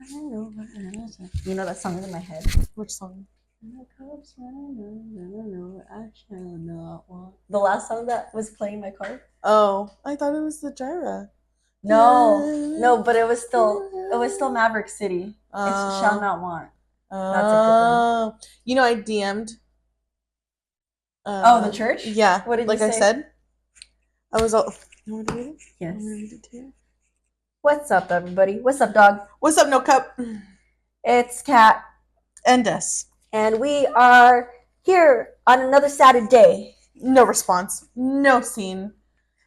You know that song is in my head. Which song? The last song that was playing in my car. Oh, I thought it was the Gyra. No, but it was still Maverick City. It's Shall Not Want. That's a good one. You know, I DM'd. The church? Yeah. What did you like say? I said, I was all. You want to read it? Yes. I'm gonna read it to you. What's up, everybody? What's up, dog? What's up, No Cup? It's Kat. And us. And we are here on another Saturday. No response. No scene.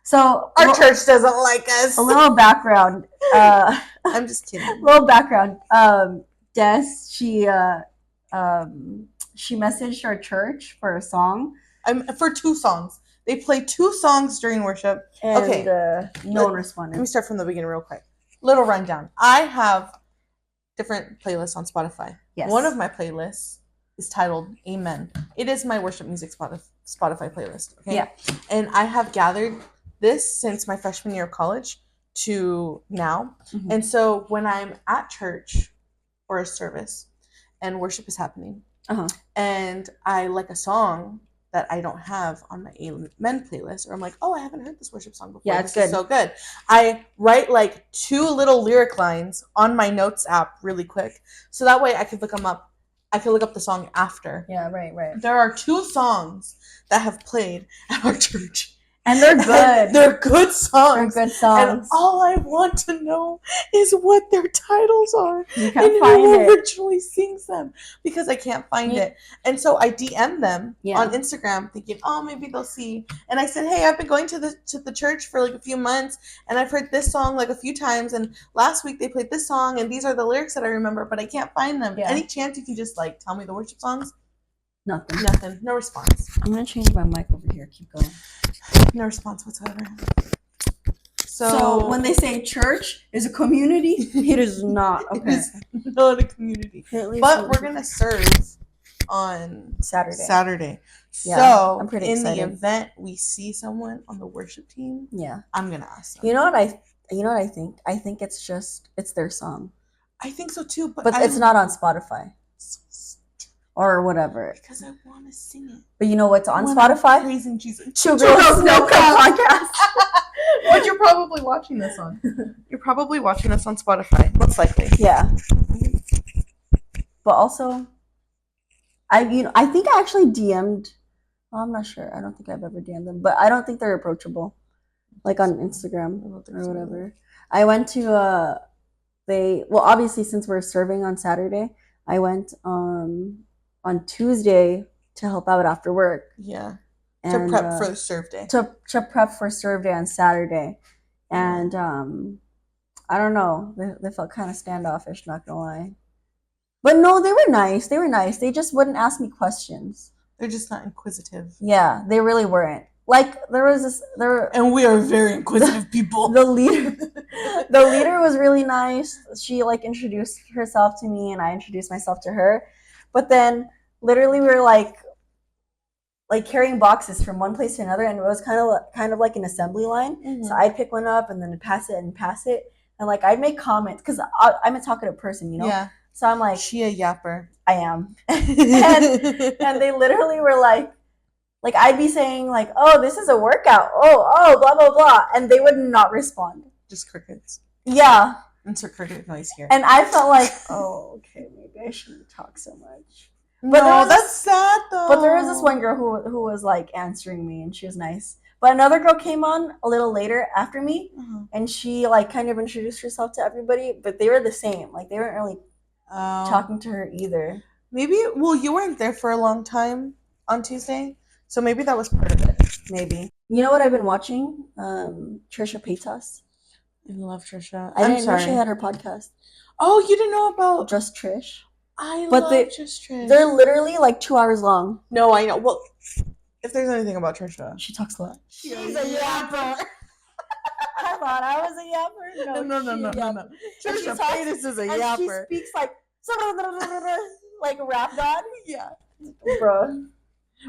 So our church doesn't like us. A little background. I'm just kidding. A little background. Des, she messaged our church for a song. For 2 songs. They play 2 songs during worship. And, okay. No one responded. Let me start from the beginning real quick. Little rundown. I have different playlists on Spotify. Yes. One of my playlists is titled Amen. It is my worship music Spotify playlist. Okay. Yeah. And I have gathered this since my freshman year of college to now. Mm-hmm. And so when I'm at church or a service and worship is happening, and I like a song that I don't have on my Amen playlist, or I'm like, oh, I haven't heard this worship song before. Yeah, it's good. Is so good. I write like 2 little lyric lines on my notes app really quick, so that way I could look them up. I could look up the song after. Yeah, right. There are 2 songs that have played at our church. And they're good. They're good songs. They're good songs. And all I want to know is what their titles are. You can't find who it. originally sings them, because I can't find it. And so I DM'd them on Instagram thinking, oh, maybe they'll see. And I said, hey, I've been going to the church for like a few months, and I've heard this song like a few times, and last week they played this song, and these are the lyrics that I remember, but I can't find them. Yeah. Any chance you can just like tell me the worship songs? Nothing. No response. I'm going to change my mic over here. Keep going. No response whatsoever. So when they say church is a community, it is not. Okay. It is not a community. But we're going to serve on Saturday. Yeah, so I'm pretty excited. In the event we see someone on the worship team, I'm going to ask them. You know what I think? I think it's their song. I think so too, but it's not on Spotify. Or whatever. Because I want to sing it. But you know what's on Spotify? Praising Jesus. Two Girls, No Cup podcast. What you're probably watching this on. You're probably watching this on Spotify. Most likely. Yeah. But also, I think I actually DM'd. Well, I'm not sure. I don't think I've ever DM'd them. But I don't think they're approachable. Like on Instagram or whatever. I went to obviously since we're serving on Saturday, I went on Tuesday to help out after work. Yeah. And, to prep for serve day. To prep for serve day on Saturday. And I don't know. They felt kind of standoffish, not gonna lie. But no, they were nice. They just wouldn't ask me questions. They're just not inquisitive. Yeah, they really weren't. Like and we are very inquisitive people. The leader was really nice. She like introduced herself to me and I introduced myself to her. But then literally we were like carrying boxes from one place to another, and it was kind of like an assembly line. Mm-hmm. So I'd pick one up and then pass it, and like I'd make comments because I'm a talkative person, you know. Yeah. So I'm like, she a yapper. I am. and they literally were like I'd be saying like, oh, this is a workout. Oh, blah blah blah, and they would not respond. Just crickets. Yeah. Insert cricket noise here. And I felt like, oh, okay, maybe I shouldn't talk so much. But no, that's sad though. But there was this one girl who was like answering me, and she was nice. But another girl came on a little later after me, and she like kind of introduced herself to everybody. But they were the same. Like they weren't really talking to her either. Maybe. Well, you weren't there for a long time on Tuesday, so maybe that was part of it. Maybe. You know what I've been watching? Trisha Paytas. I love Trisha. I didn't know she had her podcast. Oh, you didn't know about Just Trish? I love Just Trish. They're literally like 2 hours long. No, I know. Well, if there's anything about Trisha, she talks a lot. She's a yapper. I thought I was a yapper. No. Trisha Paytas is a yapper. She speaks like rap god. Yeah, bro.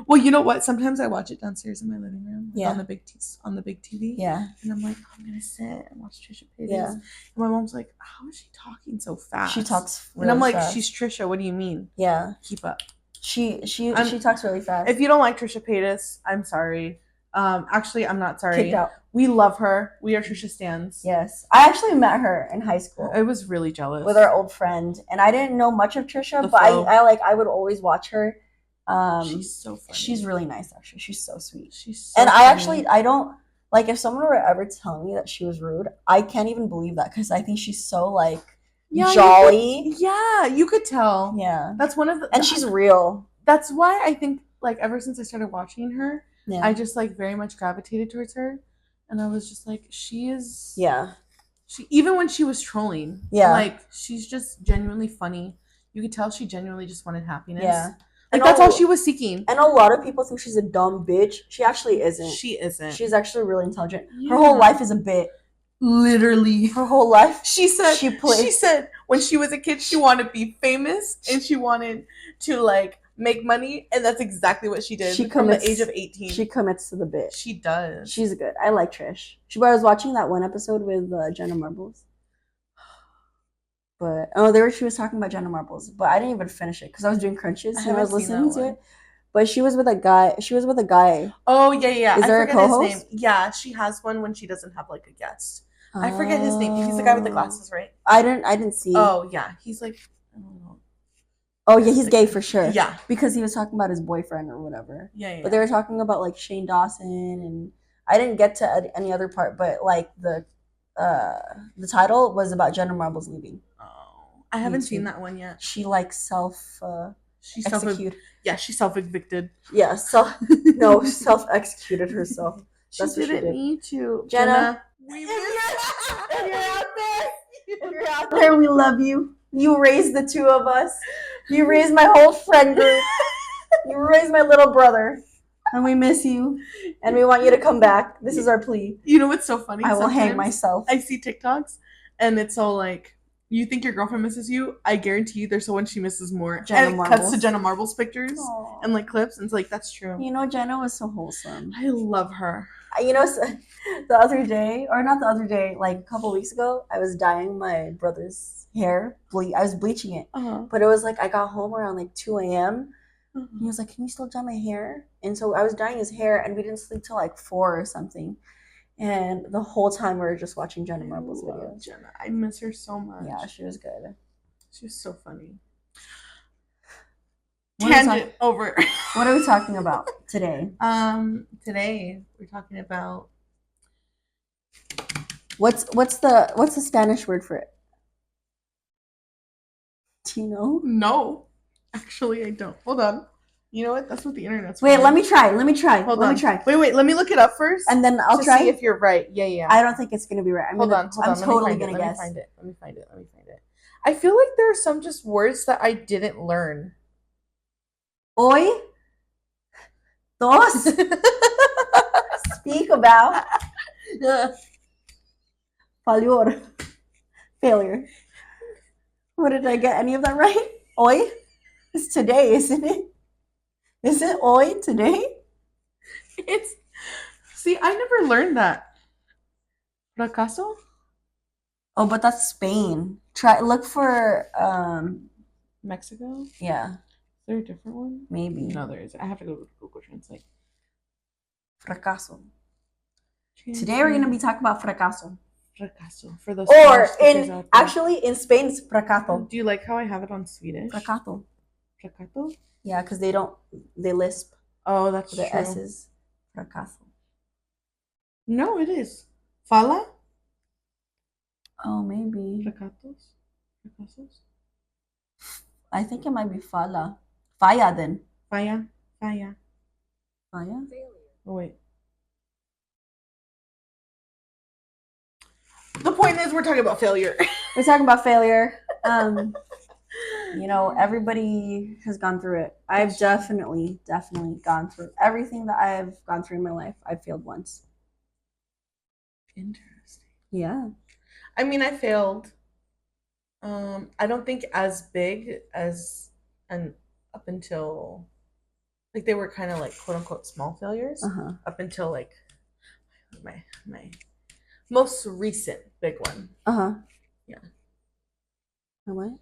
Well, you know what? Sometimes I watch it downstairs in my living room, Yeah. on the big TV. Yeah. And I'm like, oh, I'm gonna sit and watch Trisha Paytas. Yeah. And my mom's like, how is she talking so fast? She talks really and I'm like, fast. she's Trisha. What do you mean? Yeah. Keep up. She talks really fast. If you don't like Trisha Paytas, I'm sorry. Actually, I'm not sorry. Kicked out. We love her. We are Trisha stans. Yes, I actually met her in high school. I was really jealous with our old friend, and I didn't know much of Trisha, but I would always watch her. She's so funny. She's really nice, actually. She's so sweet. She's so and funny. I don't like if someone were ever telling me that she was rude, I can't even believe that because I think she's so like jolly. You could tell. Yeah, that's one of the. And she's real. That's why I think like ever since I started watching her, yeah. I just like very much gravitated towards her, and I was just like, she is. Yeah. She even when she was trolling, like she's just genuinely funny. You could tell she genuinely just wanted happiness. Yeah. Like that's all she was seeking. And a lot of people think she's a dumb bitch. She actually isn't. She isn't. She's actually really intelligent. Yeah. Her whole life is a bit. Literally. Her whole life. She said when she was a kid she wanted to be famous and she wanted to like make money, and that's exactly what she did from the age of 18. She commits to the bit. She does. She's good. I like Trish. I was watching that one episode with Jenna Marbles. But she was talking about Jenna Marbles, but I didn't even finish it because I was doing crunches and I was listening to it. But she was with a guy. Oh yeah. Is there a co-host? His name. Yeah, she has one when she doesn't have like a guest. I forget his name. He's the guy with the glasses, right? I didn't see. Oh yeah, he's like I don't know. Oh yeah, he's gay for sure. Yeah, because he was talking about his boyfriend or whatever. Yeah. But they were talking about like Shane Dawson, and I didn't get to any other part. But like the title was about Jenna Marbles leaving. I haven't seen that one yet. She like self-executed. She self-evicted. Yeah, self-executed herself. That's what she did. Need to. Jenna, if you're out there, we love you. You raised the two of us. You raised my whole friend group. You raised my little brother. And we miss you. And we want you to come back. This is our plea. You know what's so funny? I will hang myself. I see TikToks and it's all like, you think your girlfriend misses you? I guarantee you there's someone she misses more. And it cuts to Jenna Marbles pictures. Aww. And like clips, and it's like, that's true. You know, Jenna was so wholesome. I love her. You know, the other day, or not the other day, like a couple weeks ago, I was dyeing my brother's hair. I was bleaching it. But it was like, I got home around like 2 a.m. And he was like, can you still dye my hair? And so I was dyeing his hair, and we didn't sleep till like 4 or something. And the whole time we were just watching Jenna Marbles videos. Jenna, I miss her so much. Yeah, she was good. She was so funny. Tangent over. What are we talking about today? Today we're talking about what's the Spanish word for it? Do you know? No, actually, I don't. Hold on. You know what? That's what the internet's for. Wait, let me try. Hold on. Let me try. Wait. Let me look it up first. And then I'll try. See if you're right. Yeah. I don't think it's going to be right. Hold on. I'm totally going to guess. Let me find it. I feel like there are some just words that I didn't learn. Hoy. Dos. Speak about. Failure. What did I get? Any of that right? Hoy? It's today, isn't it? Is it hoy today? See, I never learned that. Fracaso? Oh, but that's Spain. Look for Mexico? Yeah. Is there a different one? Maybe. No, there is. I have to go to Google Translate. Fracaso. Today we're going to be talking about fracaso. Fracaso. For those actually in Spain it's fracaso. Do you like how I have it on Swedish? Fracaso. Fracaso? Yeah, because they lisp. Oh, that's the true. S's. Fracaso. No, it is. Fala? Oh, maybe. Fracasos? I think it might be fala. Falla then. Falla? Falla? Oh, wait. The point is, we're talking about failure. We're talking about failure. You know, everybody has gone through it. I've definitely gone through everything that I've gone through in my life. I've failed once. Interesting. Yeah. I mean, I failed. I don't think as big as up until like they were kind of like quote unquote small failures Uh-huh. up until like my most recent big one. Uh-huh. Yeah. What?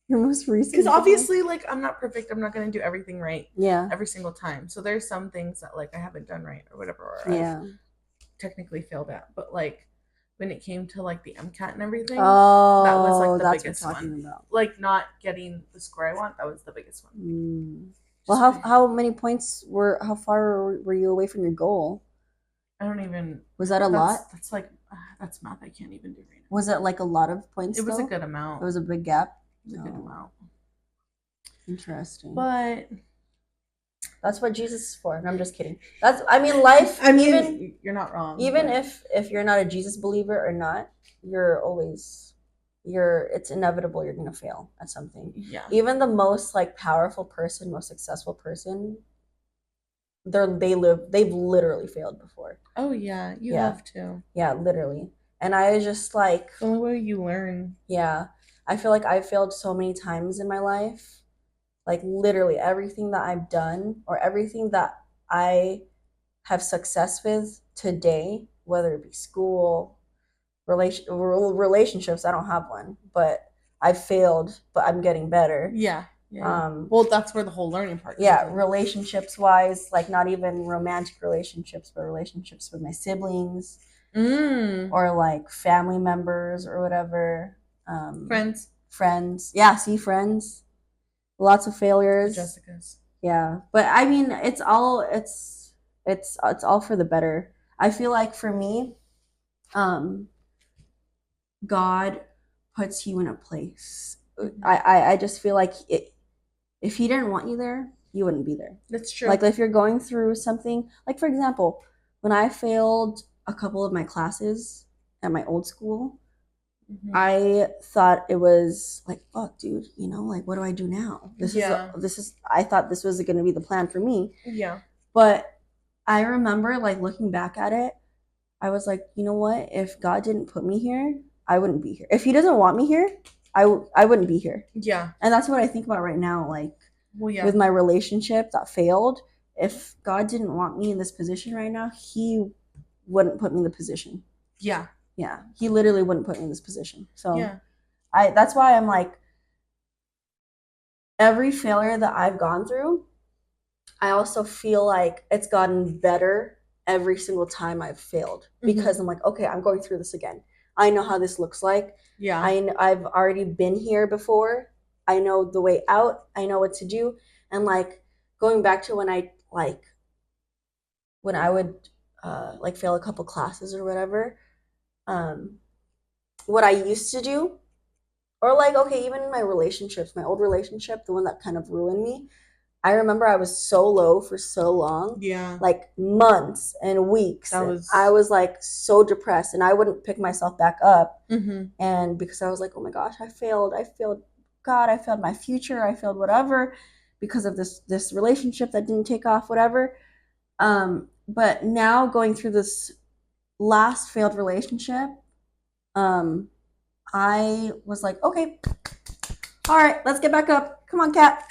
Your most recent? Because obviously, like, I'm not perfect. I'm not going to do everything right every single time. So there's some things that, like, I haven't done right or whatever, or I've technically failed at. But, like, when it came to, like, the MCAT and everything, that was, like, the biggest one. About. Like, not getting the score I want, that was the biggest one. Well, how many points how far were you away from your goal? I don't even. Was that a lot? That's, like, that's math I can't even do right now. Was it, like, a lot of points, It was a good amount. It was a big gap? It was a good amount. Interesting. But that's what Jesus is for. No, I'm just kidding. Life. Even you're not wrong. Even if you're not a Jesus believer or not, it's inevitable you're gonna fail at something. Yeah. Even the most like powerful person, most successful person, they've literally failed before. Oh yeah, you have to. Yeah, literally. And I was just like, the only way you learn. Yeah, I feel like I failed so many times in my life. Like literally everything that I've done or everything that I have success with today, whether it be school, relationships, I don't have one, but I've failed, but I'm getting better. Yeah. Well, that's where the whole learning part comes in. Relationships wise, like not even romantic relationships, but relationships with my siblings or like family members or whatever. Friends. Yeah, see, friends. Lots of failures. Jessica's. Yeah, but I mean, it's all for the better. I feel like for me, God puts you in a place. I just feel like if He didn't want you there, you wouldn't be there. That's true. Like if you're going through something, like for example, when I failed a couple of my classes at my old school. I thought it was like, fuck, dude, like, what do I do now? I thought this was going to be the plan for me. Yeah. But I remember like looking back at it, I was like, you know what? If God didn't put me here, I wouldn't be here. If He doesn't want me here, I wouldn't be here. Yeah. And that's what I think about right now. Like with my relationship that failed, if God didn't want me in this position right now, He wouldn't put me in the position. Yeah. Yeah, He literally wouldn't put me in this position. So yeah. That's why I'm like, every failure that I've gone through, I also feel like it's gotten better every single time I've failed because I'm like, okay, I'm going through this again. I know how this looks like. Yeah. I've already been here before. I know the way out. I know what to do. And like going back to when I would like fail a couple classes or whatever, what I used to do, or like, okay, even in my relationships, my old relationship, the one that kind of ruined me, I remember I was so low for so long. Yeah. Like months and weeks. I was like so depressed and I wouldn't pick myself back up. And because I was like, oh my gosh, I failed God, I failed my future, I failed whatever because of this relationship that didn't take off, whatever. But now going through this last failed relationship, I was like, okay, all right, let's get back up. Come on, Kat.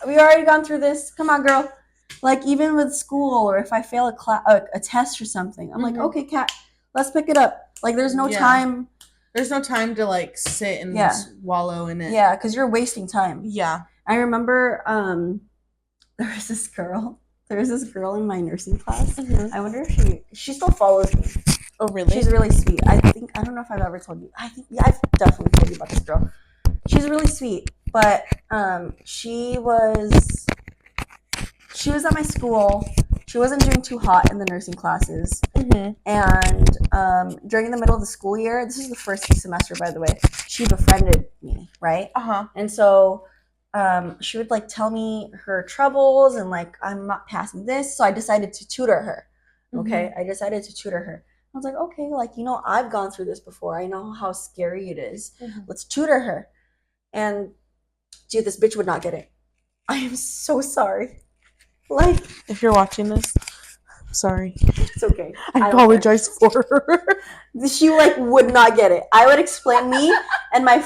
We already gone through this. Come on, girl. Like even with school, or if I fail a test or something, I'm like, okay, Kat, let's pick it up. Like there's no time. There's no time to like sit and wallow in it. Yeah, because you're wasting time. Yeah. I remember there was this girl in my nursing class. I wonder if she still follows me. Oh, really? She's really sweet. I don't know if I've ever told you. I've definitely told you about this girl. She's really sweet, but she was at my school. She wasn't doing too hot in the nursing classes. And during the middle of the school year, this is the first semester, by the way, she befriended me, right? And so she would like tell me her troubles and like, I'm not passing this. So I decided to tutor her. Okay. I decided to tutor her. I was like, okay, like, I've gone through this before. I know how scary it is. Let's tutor her. And dude, this bitch would not get it. I am so sorry. Like, if you're watching this, I'm sorry. It's okay. I apologize for her. She like would not get it. I would explain me and my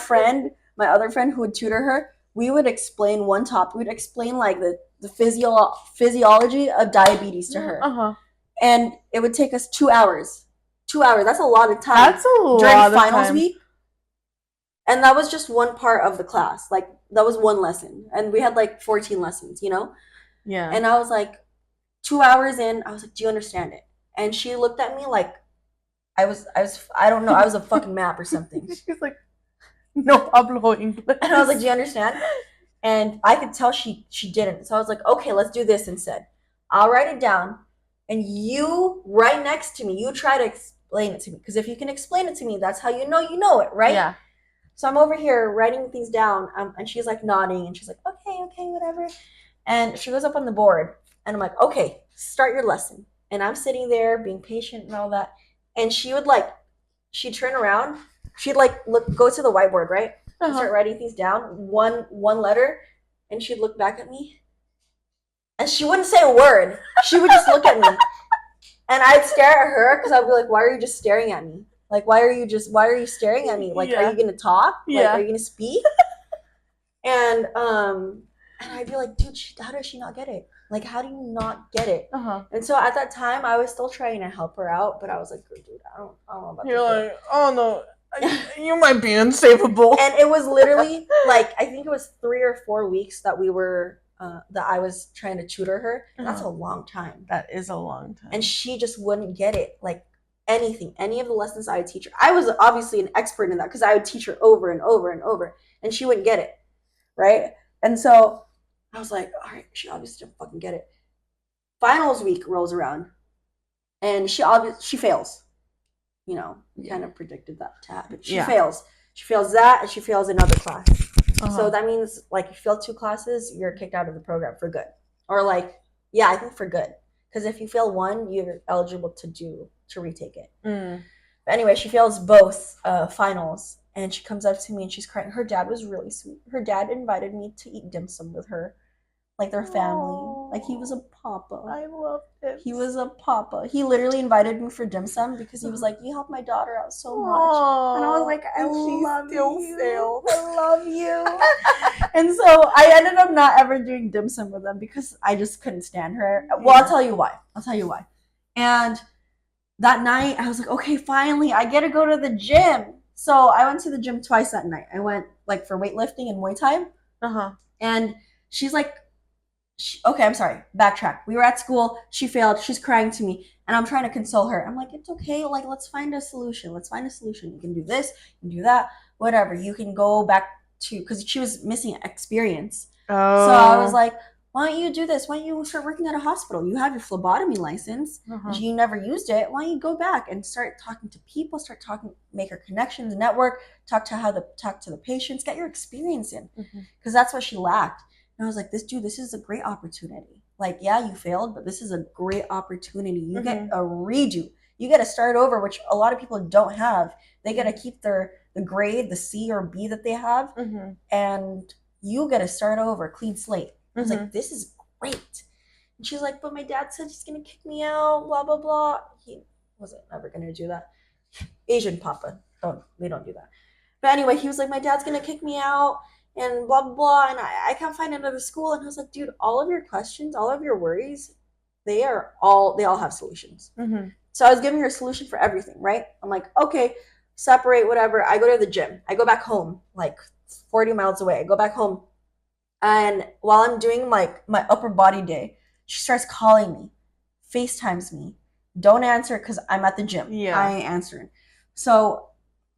other friend who would tutor her, we would explain one topic. We'd explain like the physiology of diabetes to her, and it would take us 2 hours. 2 hours. That's a lot of time. That's a lot during finals week. And that was just one part of the class. Like that was one lesson, and we had like 14 lessons. Yeah. And I was like, 2 hours in, I was like, "Do you understand it?" And she looked at me like I don't know, I was a fucking map or something. She's like, "No hablo English." And I was like, "Do you understand?" And I could tell she didn't. So I was like, "Okay, let's do this instead. I'll write it down, and you right next to me, you try to explain it to me. Because if you can explain it to me, that's how you know it, right?" Yeah. So I'm over here writing things down, and she's like nodding, and she's like, okay, whatever. And she goes up on the board, and I'm like, okay, start your lesson. And I'm sitting there being patient and all that. And she'd turn around, she'd like go to the whiteboard, right? And start writing things down, one letter, and she'd look back at me. And she wouldn't say a word. She would just look at me. And I'd stare at her because I'd be like, why are you just staring at me? Like, why are you staring at me? Like, are you gonna talk? Like, are you gonna speak? And I'd be like, dude, how does she not get it? Like, how do you not get it? And so at that time, I was still trying to help her out, but I was like, dude, I don't know about You're like, oh no, you might be unsavable. And it was literally like, I think it was 3 or 4 weeks that we were that I was trying to tutor her. That's a long time. That is a long time. And she just wouldn't get it. Like, any of the lessons I would teach her. I was obviously an expert in that because I would teach her over and over and over, and she wouldn't get it, right? And so I was like, all right, she obviously didn't fucking get it. Finals week rolls around, and she fails. We kind of predicted that to happen. She fails. She fails that, and she fails another class. So that means, like, if you fail 2 classes, you're kicked out of the program for good. Or like, yeah, I think for good. Because if you fail one, you're eligible to retake it. But anyway, she fails both finals, and she comes up to me and she's crying. Her dad was really sweet. Her dad invited me to eat dim sum with her, like their family. Like, he was a papa. I loved it. He was a papa. He literally invited me for dim sum because he was like, you helped my daughter out so much. And I was like, I love you. I love you. And so I ended up not ever doing dim sum with them because I just couldn't stand her. Well, I'll tell you why. And that night, I was like, okay, finally, I get to go to the gym. So I went to the gym twice that night. I went like for weightlifting and Muay Thai. And she's like, okay, I'm sorry, backtrack. We were at school, she failed, she's crying to me, and I'm trying to console her. I'm like, it's okay, like, let's find a solution. You can do this, you can do that, whatever. You can go back to, because she was missing experience. So I was like, why don't you do this? Why don't you start working at a hospital? You have your phlebotomy license. You never used it. Why don't you go back and start talking to people, make her connections, network, talk to the patients, get your experience in. Because that's what she lacked. And I was like, this is a great opportunity. Like, yeah, you failed, but this is a great opportunity. You get a redo. You get to start over, which a lot of people don't have. They get to keep the grade, the C or B that they have, and you get to start over, clean slate. I was like, this is great. And she's like, but my dad said he's going to kick me out, blah, blah, blah. He wasn't ever going to do that. Asian papa. They don't do that. But anyway, he was like, my dad's going to kick me out and blah, blah, blah. And I can't find another school. And I was like, dude, all of your questions, all of your worries, they all have solutions. So I was giving her a solution for everything, right? I'm like, okay, separate, whatever. I go to the gym. I go back home, like 40 miles away. I go back home. And while I'm doing like my upper body day, she starts calling me, FaceTimes me. Don't answer because I'm at the gym. Yeah. I ain't answering. So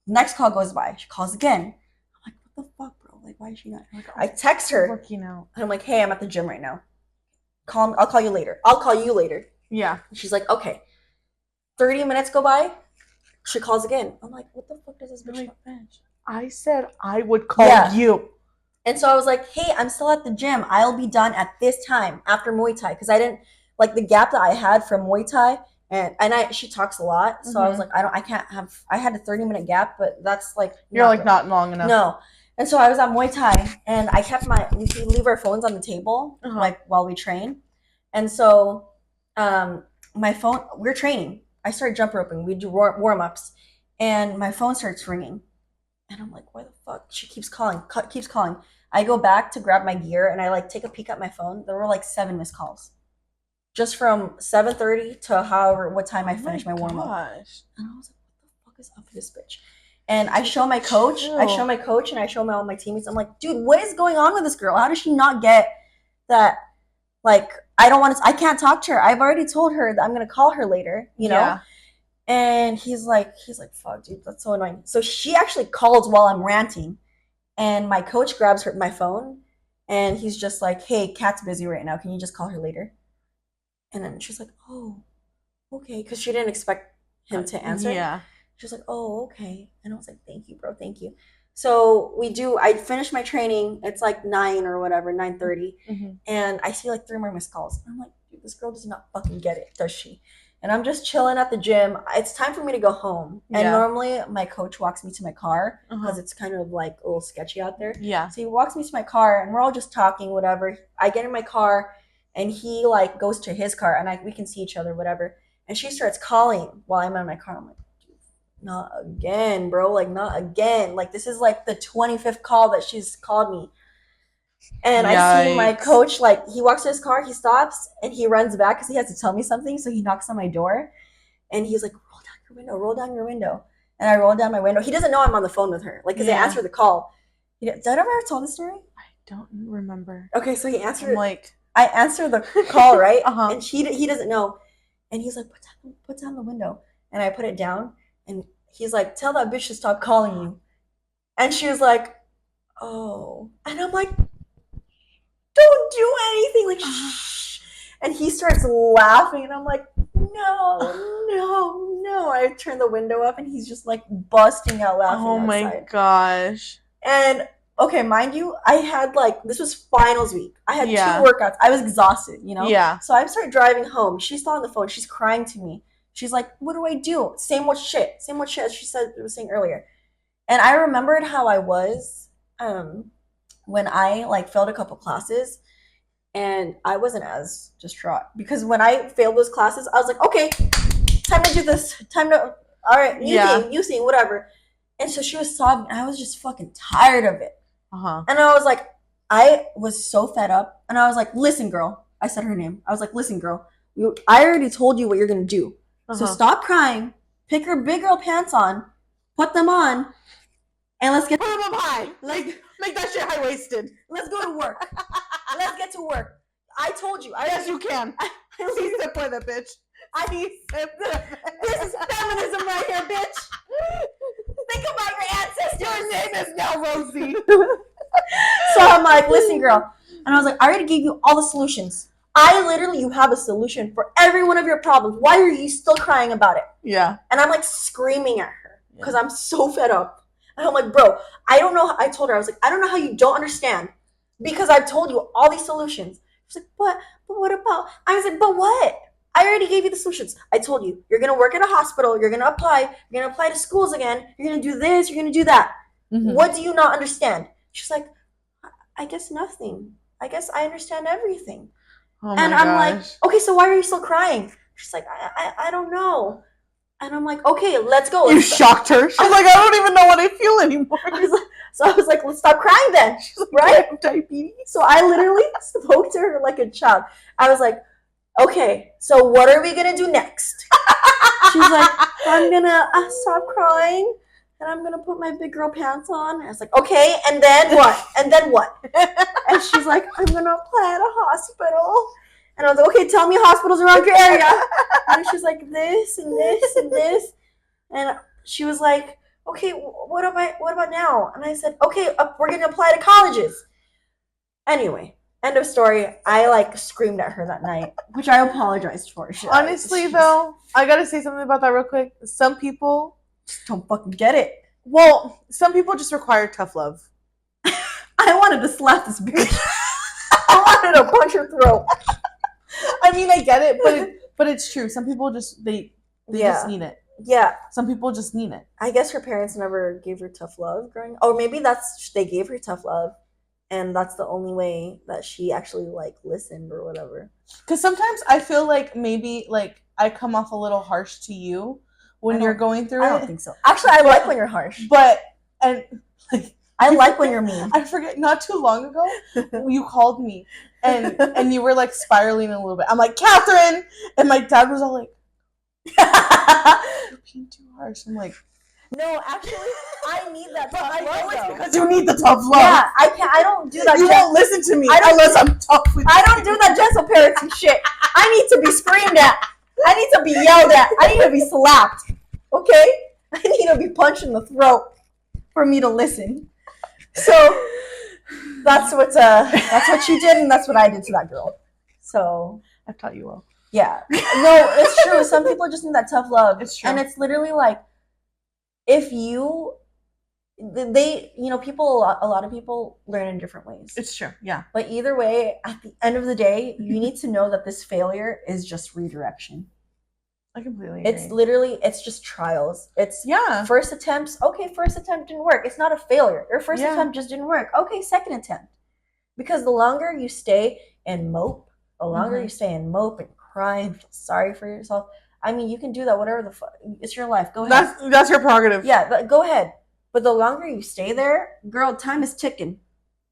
next call goes by. She calls again. I'm like, what the fuck, bro? Like, why is she not? I text her. Working out. And I'm like, hey, I'm at the gym right now. I'll call you later. I'll call you later. Yeah. She's like, okay. 30 minutes go by. She calls again. I'm like, what the fuck does this bitch want? I said I would call you. And so I was like, hey, I'm still at the gym. I'll be done at this time after Muay Thai. Because I didn't, like, the gap that I had from Muay Thai, and she talks a lot. So I was like, I had a 30-minute gap, but that's like. You're like, not long enough. No. And so I was at Muay Thai, and I kept we leave our phones on the table, like, while we train. And so my phone, we're training. I started jump roping. We do warm-ups. And my phone starts ringing. And I'm like, why the fuck? She keeps calling. I go back to grab my gear and I like take a peek at my phone. There were like 7 missed calls. Just from 7:30 to what time I finished my warm up. And I was like, what the fuck is up with this bitch? And I show my coach, and I show all my teammates. I'm like, dude, what is going on with this girl? How does she not get that? Like, I can't talk to her. I've already told her that I'm gonna call her later, you know? Yeah. And he's like, fuck, dude, that's so annoying. So she actually calls while I'm ranting, and my coach grabs my phone, and he's just like, hey, Kat's busy right now. Can you just call her later? And then she's like, oh, okay, because she didn't expect him to answer. Yeah. She was like, oh, okay. And I was like, thank you, bro, thank you. So I finished my training. It's like 9 or whatever, 9:30. Mm-hmm. And I see like 3 more missed calls. I'm like, dude, this girl does not fucking get it, does she? And I'm just chilling at the gym. It's time for me to go home. Yeah. And normally my coach walks me to my car because it's kind of like a little sketchy out there. Yeah. So he walks me to my car and we're all just talking, whatever. I get in my car and he like goes to his car and we can see each other, whatever. And she starts calling while I'm in my car. I'm like, not again, bro. Like, not again. Like, this is like the 25th call that she's called me. And yikes. I see my coach, like, he walks to his car, he stops, and he runs back because he has to tell me something. So he knocks on my door, and he's like, roll down your window. And I roll down my window. He doesn't know I'm on the phone with her, like, because I answered the call. Did I ever tell the story? I don't remember. Okay, so he answered. I answer the call, right? And he doesn't know. And he's like, put down the window. And I put it down. And he's like, tell that bitch to stop calling you. And she was like, oh. And I'm like, don't do anything. Like, shh. And he starts laughing. And I'm like, no. I turn the window up and he's just like busting out laughing. Oh my gosh. And okay, mind you, I had this was finals week. I had 2 workouts. I was exhausted, you know? Yeah. So I start driving home. She's still on the phone. She's crying to me. She's like, what do I do? Same old shit as she was saying earlier. And I remembered how I was when I failed a couple classes and I wasn't as distraught because when I failed those classes, I was like, okay, time to do this. All right, new thing, whatever. And so she was sobbing and I was just fucking tired of it. And I was like, I was so fed up and I was like, listen, girl. I said her name. I was like, listen, girl, I already told you what you're going to do. So stop crying, pick your big girl pants on, put them on, and let's get... Put them up high. Like, make that shit high-waisted. Let's go to work. Let's get to work. I told you. Yes, you can. See the point, that bitch. This is feminism right here, bitch. Think about your ancestors. Your name is now Rosie. So I'm like, listen, girl. And I was like, I already gave you all the solutions. You have a solution for every one of your problems. Why are you still crying about it? Yeah. And I'm like screaming at her because I'm so fed up. And I'm like, bro, I don't know. I told her, I was like, I don't know how you don't understand because I've told you all these solutions. She's like, but what about? I was like, but what? I already gave you the solutions. I told you, you're going to work at a hospital. You're going to apply. You're going to apply to schools again. You're going to do this. You're going to do that. Mm-hmm. What do you not understand? She's like, I guess nothing. I guess I understand everything. Oh and I'm like, okay, so why are you still crying? She's like, I don't know. And I'm like, okay, let's go. You shocked her. She's like, I don't even know what I feel anymore. So I was like, let's stop crying then. She's like, right? I have diabetes. So I literally spoke to her like a child. I was like, okay, so what are we going to do next? She's like, I'm going to stop crying. And I'm going to put my big girl pants on. And I was like, okay, and then what? And then what? And she's like, I'm going to apply at a hospital. And I was like, okay, tell me hospitals around your area. And she's like, this and this and this. And she was like, okay, what about now? And I said, okay, we're going to apply to colleges. Anyway, end of story. I screamed at her that night, which I apologized for. Honestly, though, I got to say something about that real quick. Some people just don't fucking get it. Well, some people just require tough love. I wanted to slap this bitch. I wanted to punch her throat. I mean, I get it, but it's true. Some people just they just need it. Yeah. Some people just need it. I guess her parents never gave her tough love growing up. Or maybe they gave her tough love and that's the only way that she actually listened or whatever. Because sometimes I feel like maybe I come off a little harsh to you when you're going through it. I don't think so. Actually, I like when you're harsh. But and I like when you're mean. I forget, not too long ago, you called me and you were like spiraling a little bit. I'm like, Catherine! And my dad was all like, you're being too harsh. I'm like, no, actually, I need that tough love. I know it's because you need the tough love. Yeah, I don't do that. You won't listen to me unless I'm tough with you. I don't do that gentle parenting shit. I need to be screamed at. I need to be yelled at. I need to be slapped. Okay? I need to be punched in the throat for me to listen. So that's what she did, and that's what I did to that girl. So I've taught you well. Yeah. No, it's true. Some people just need that tough love. It's true. And it's literally like, if you, people, a lot of people learn in different ways. It's true, yeah. But either way, at the end of the day, you need to know that this failure is just redirection. I completely agree. It's literally, it's just trials. It's first attempts. Okay, first attempt didn't work. It's not a failure. Your first attempt just didn't work. Okay, second attempt. Because the longer you stay and mope, and cry and feel sorry for yourself. I mean, you can do that, whatever the fuck. It's your life. Go ahead. That's your prerogative. Yeah, but go ahead. But the longer you stay there, girl, time is ticking.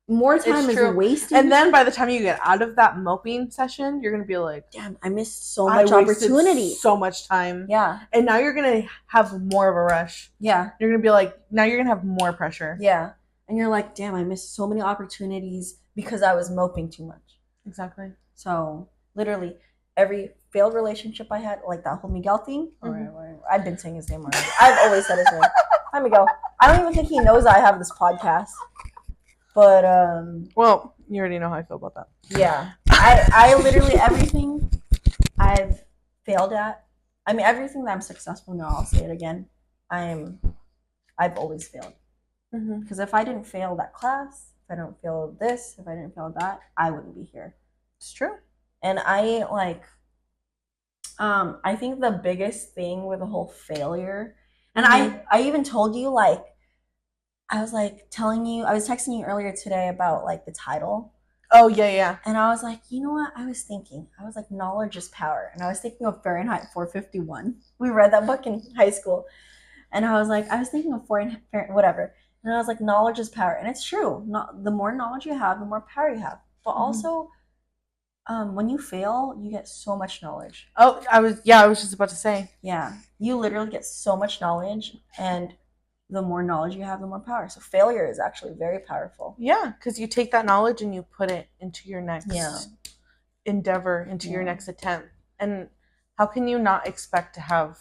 More time is wasted. And then by the time you get out of that moping session, you're going to be like, damn, I missed so much opportunity. So much time. Yeah. And now you're going to have more of a rush. Yeah. You're going to be like, now you're going to have more pressure. Yeah. And you're like, damn, I missed so many opportunities because I was moping too much. Exactly. So literally every failed relationship I had, like that whole Miguel thing, I've been saying his name already. I've always said his name. Hi, Miguel. I don't even think he knows I have this podcast. But, well, you already know how I feel about that. Yeah. I literally, everything I've failed at, I mean, everything that I'm successful now, I'll say it again, I've always failed. Because if I didn't fail that class, if I don't fail this, if I didn't fail that, I wouldn't be here. It's true. And I think the biggest thing with the whole failure, and I even told you, like, I was texting you earlier today about like the title. Oh, yeah. And I was like, you know what? I was like, knowledge is power. And I was thinking of Fahrenheit 451. We read that book in high school. And I was thinking of whatever. And I was like, knowledge is power. And it's true. The more knowledge you have, the more power you have. But also, when you fail, you get so much knowledge. Oh, I was just about to say. Yeah. You literally get so much knowledge, and the more knowledge you have, the more power. So failure is actually very powerful. Yeah, because you take that knowledge and you put it into your next endeavor, into your next attempt. And how can you not expect to have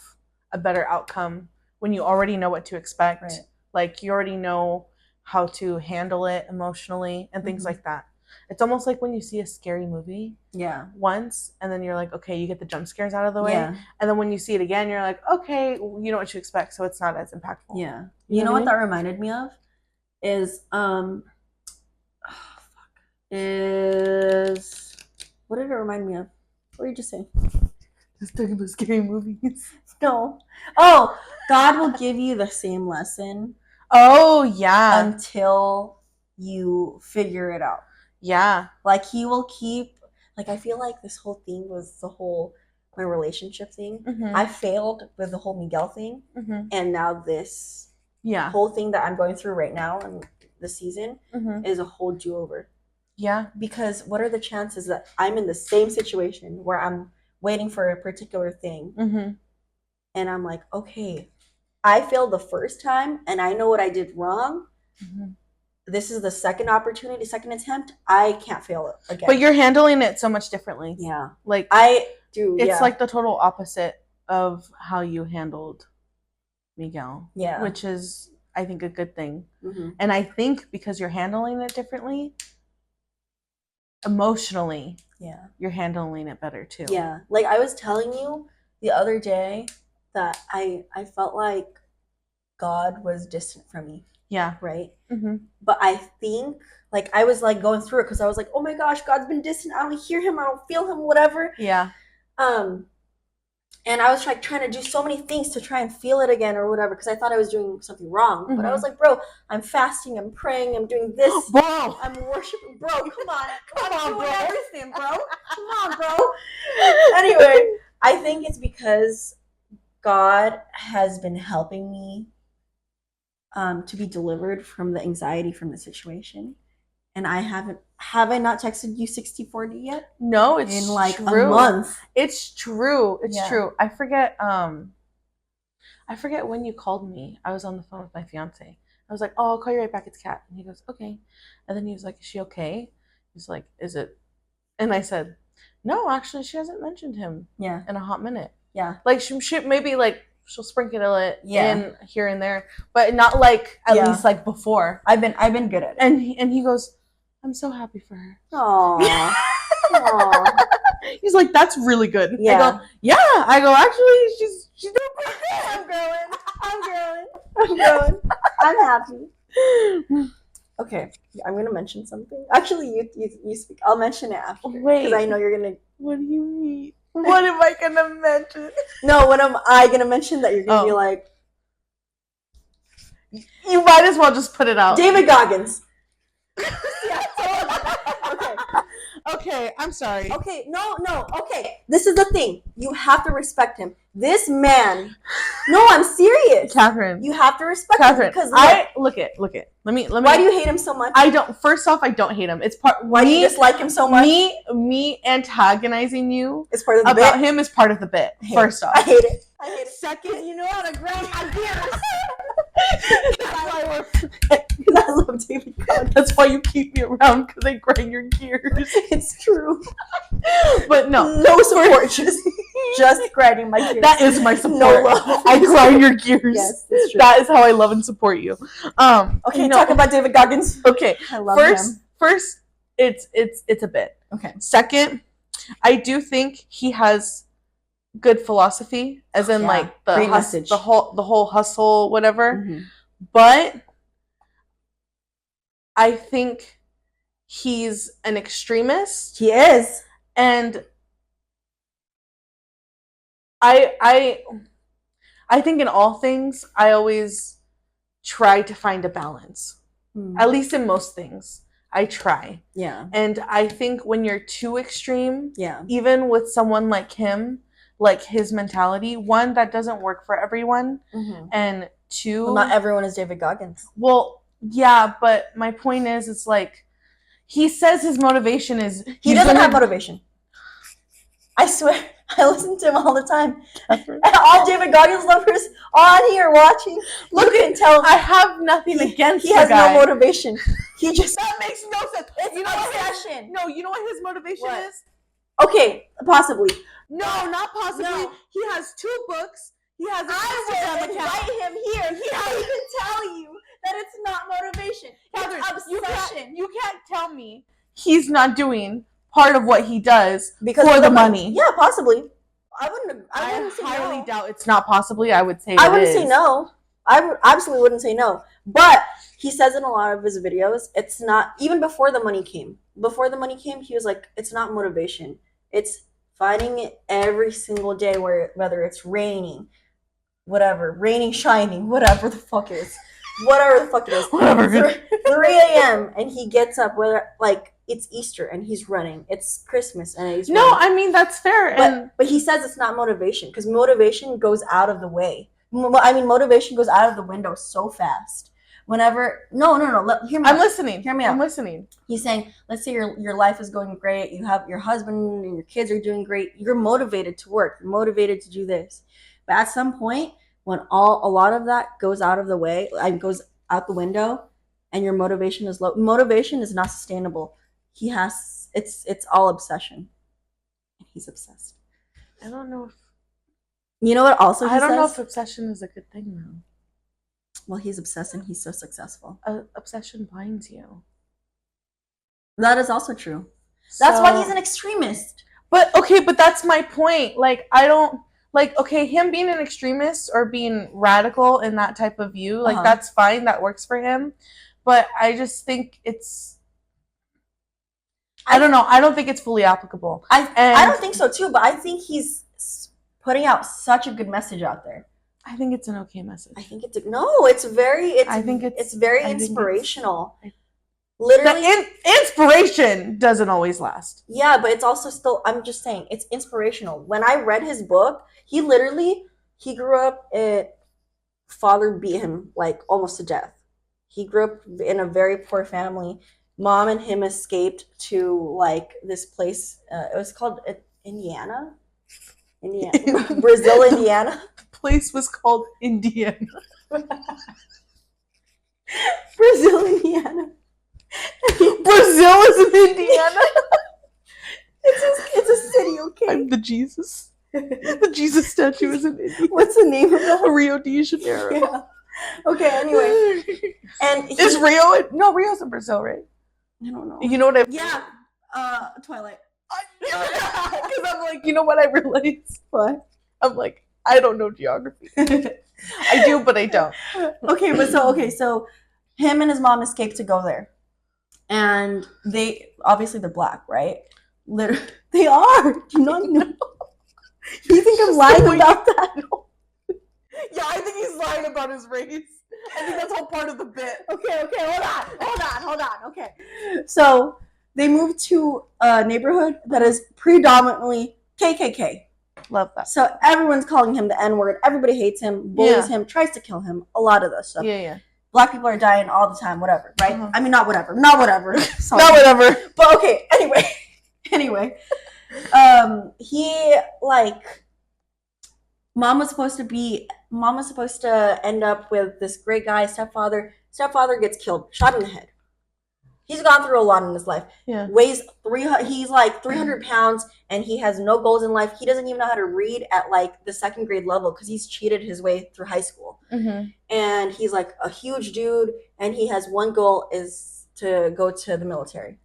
a better outcome when you already know what to expect? Right. Like, you already know how to handle it emotionally and things like that. It's almost like when you see a scary movie once, and then you're like, okay, you get the jump scares out of the way. Yeah. And then when you see it again, you're like, okay, you know what to expect, so it's not as impactful. Yeah. You know what that reminded me of? Is, what did it remind me of? What did you just say? Just talking about scary movies. No. Oh, God will give you the same lesson. Oh, yeah. Until you figure it out. Yeah. Like, he will keep, like, I feel like this whole thing was my relationship thing. I failed with the whole Miguel thing. And now this whole thing that I'm going through right now in the season is a whole do-over. Yeah. Because what are the chances that I'm in the same situation where I'm waiting for a particular thing, and I'm like, okay, I failed the first time and I know what I did wrong. This is the second opportunity, second attempt. I can't fail it again. But you're handling it so much differently. Yeah. Like, I do. It's like the total opposite of how you handled Miguel. Yeah. Which is, I think, a good thing. And I think because you're handling it differently, emotionally, you're handling it better too. Yeah. Like, I was telling you the other day that I felt like God was distant from me. Yeah. Right? But I think, like, I was, like, going through it because I was like, oh my gosh, God's been distant. I don't hear him. I don't feel him, whatever. Yeah. And I was, like, trying to do so many things to try and feel it again or whatever because I thought I was doing something wrong. But I was like, bro, I'm fasting. I'm praying. I'm doing this. Bro. I'm worshiping. Bro, come on. Come on, bro. Everything, bro. Come on, bro. Anyway, I think it's because God has been helping me to be delivered from the anxiety from the situation. And have I not texted you 60/40 yet? No, it's in like true. A month. It's true. It's true. I forget when you called me. I was on the phone with my fiance. I was like, "Oh, I'll call you right back. It's Kat." And he goes, "Okay." And then he was like, "Is she okay?" He's like, "Is it?" And I said, "No, actually, she hasn't mentioned him. Yeah. In a hot minute. Yeah. Like she maybe like she'll sprinkle it in here and there, but not like at least like before. I've been good at it." And he goes, "I'm so happy for her." Aww. Aww. He's like, "That's really good." Yeah. I go, "Yeah." I go, "Actually, she's doing pretty good. I'm growing. I'm happy. Okay, I'm gonna mention something. Actually, you speak. I'll mention it after. Wait, because I know you're gonna. What do you mean? What am I gonna mention? No, what am I gonna mention that you're gonna be like? You might as well just put it out. David Goggins. Yeah. Okay, I'm sorry. Okay, no. Okay, this is the thing. You have to respect him. This man. No, I'm serious, Catherine. You have to respect Catherine him because look it. Let me. Why do you hate him so much? I don't. First off, I don't hate him. It's part. Why do you dislike him so much? Me antagonizing you is part of the about bit. him is part of the bit. First off, I hate it. Second, you know how to grind my gears. Because I love David Goggins. That's why you keep me around, because I grind your gears. It's true. But no support. Just grinding my gears. That is my support. No love. I grind your gears. Yes, that's true. That is how I love and support you. Okay, talk about David Goggins. Okay, I love him. First, it's a bit. Okay. Second, I do think he has good philosophy, as in like the message, the whole hustle, whatever. Mm-hmm. But I think he's an extremist. He is, and I think in all things, I always try to find a balance. At least in most things, I try. Yeah. And I think when you're too extreme, yeah, even with someone like him, like his mentality, one, that doesn't work for everyone, and two, well, not everyone is David Goggins. Well, yeah, but my point is, it's like he says his motivation is he doesn't have motivation. I swear, I listen to him all the time. And all David Goggins lovers on here watching, look and tell. I have nothing against. He has no motivation. He just that makes no sense. It's you know obsession. You know what his motivation is? Okay, possibly. No, not possibly. No. He has 2 books. He has an Instagram account. I will invite him here. He can't even tell you that it's not motivation. Catherine, it's obsession. You can't tell me he's not doing part of what he does because for the money. Yeah, possibly. I highly doubt it's not possibly. I would say I wouldn't say no. I absolutely wouldn't say no. But he says in a lot of his videos, it's not, even before the money came. Before the money came, he was like, it's not motivation. It's fighting it every single day, whether it's raining, whatever, raining, shining, whatever the fuck it is. Whatever the fuck it is. Whatever. 3 a.m. and he gets up, whether like it's Easter and he's running. It's Christmas and he's running. No, I mean, that's fair. But he says it's not motivation because motivation goes out of the way. I mean, motivation goes out of the window so fast. Whenever no, hear me out. I'm listening. Hear me out. I'm listening. He's saying, let's say your life is going great. You have your husband and your kids are doing great. You're motivated to work. You're motivated to do this. But at some point, when a lot of that goes out of the way, goes out the window, and your motivation is low, motivation is not sustainable. It's all obsession. And he's obsessed. I don't know if you know what also he I don't says? know if obsession is a good thing though. Well, he's obsessed and he's so successful. Obsession blinds you. That is also true. That's why he's an extremist. But that's my point. Like, I don't like, okay, him being an extremist or being radical in that type of view, like that's fine, that works for him. But I just think I don't know. I don't think it's fully applicable. I don't think so too, but I think he's putting out such a good message out there. I think it's an okay message. I think it's very inspirational. Literally, the inspiration doesn't always last. Yeah, but it's also still, I'm just saying, it's inspirational. When I read his book, he grew up father beat him like almost to death. He grew up in a very poor family. Mom and him escaped to like this place. It was called Indiana, Brazil, Indiana. The place was called Indiana. Brazil, Indiana. Brazil is in Indiana. It's a city, okay? I'm the Jesus. The Jesus statue is in Indiana. What's the name of that? Rio de Janeiro. Yeah. Okay, anyway. And is Rio? No, Rio's in Brazil, right? I don't know. You know what I? Yeah. Twilight. Because I'm like, you know what I realized? What? I'm like, I don't know geography. I do, but I don't. Okay, so him and his mom escaped to go there. And they're black, right? Literally, they are. Do you not know? You think I'm lying about that? Yeah, I think he's lying about his race. I think that's all part of the bit. Okay, hold on. Okay. So they moved to a neighborhood that is predominantly KKK. Love that. So everyone's calling him the N-word. Everybody hates him, bullies him, tries to kill him. A lot of this stuff. Yeah. Black people are dying all the time, whatever, right? Uh-huh. I mean, not whatever. Sorry. Not whatever. But okay, anyway. He like mom was supposed to end up with this great guy, stepfather. Stepfather gets killed, shot in the head. He's gone through a lot in his life. Yeah. He's like 300 pounds and he has no goals in life. He doesn't even know how to read at like the second grade level because he's cheated his way through high school. Mm-hmm. And he's like a huge dude and he has one goal is to go to the military.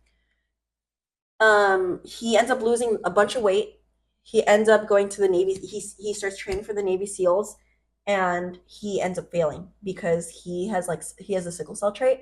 He ends up losing a bunch of weight. He ends up going to the Navy. He starts training for the Navy SEALs and he ends up failing because he has a sickle cell trait.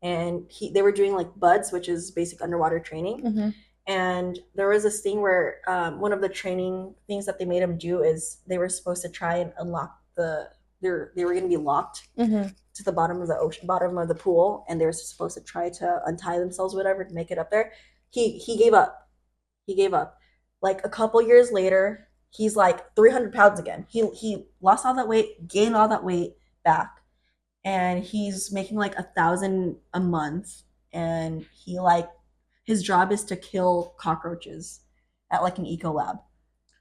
And they were doing like BUDS, which is basic underwater training. Mm-hmm. And there was this thing where one of the training things that they made him do is they were supposed to try and unlock they were going to be locked to the bottom of the ocean, bottom of the pool, and they were supposed to try to untie themselves, whatever, to make it up there. He gave up. Like a couple years later, he's like 300 pounds again. He lost all that weight, gained all that weight back. And he's making like $1,000 a month, and his job is to kill cockroaches at like an eco lab.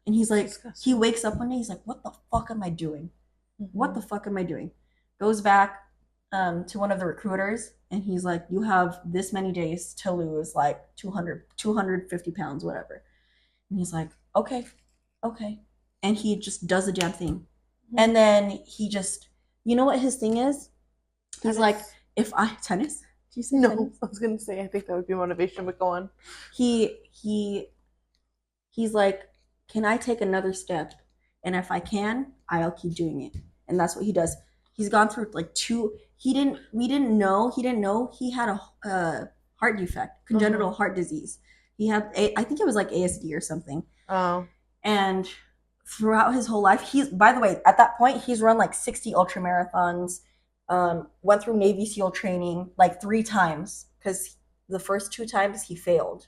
And he's like, he wakes up one day, he's like, what the fuck am I doing? Mm-hmm. What the fuck am I doing? Goes back to one of the recruiters, and he's like, you have this many days to lose like 250 pounds, whatever. And he's like, okay. And he just does the damn thing. Mm-hmm. And then he just, you know what his thing is? He's like, tennis? Do you say no? Tennis? I was gonna say I think that would be motivation, but go on. He's like, can I take another step? And if I can, I'll keep doing it. And that's what he does. He's gone through like we didn't know he had a heart defect, congenital heart disease. He had I think it was like ASD or something. Oh. And throughout his whole life, by the way, at that point, he's run like 60 ultra marathons. Went through Navy SEAL training like 3 times because the first 2 times he failed.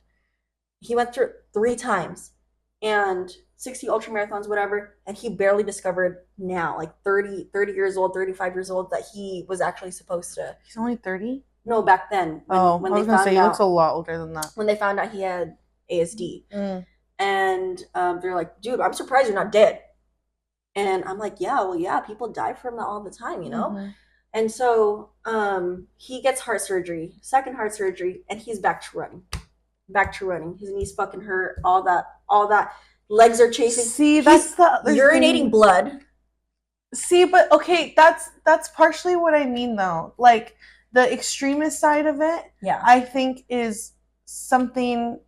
He went through 3 times and 60 ultra marathons, whatever, and he barely discovered now, like 30 years old, 35 years old, that he was actually supposed to. He's only 30? No, back then. When I was going to say, he looks a lot older than that. When they found out he had ASD. And they're like, dude, I'm surprised you're not dead. And I'm like, yeah, people die from that all the time, you know? Mm-hmm. And so he gets second heart surgery, and he's back to running. His knees fucking hurt, all that. Legs are chafing. See, that's urinating thing. Blood. See, but okay, that's partially what I mean though. Like the extremist side of it, I think is something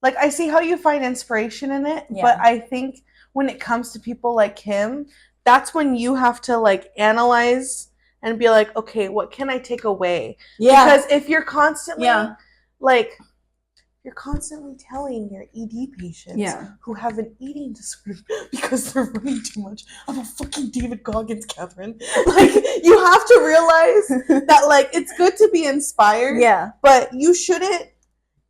like I see how you find inspiration in it, but I think when it comes to people like him, that's when you have to like analyze and be like, okay, what can I take away? Yeah. Because if you're constantly you're constantly telling your ED patients who have an eating disorder because they're running too much. I'm a fucking David Goggins, Catherine. Like, you have to realize that, like, it's good to be inspired. Yeah. But you shouldn't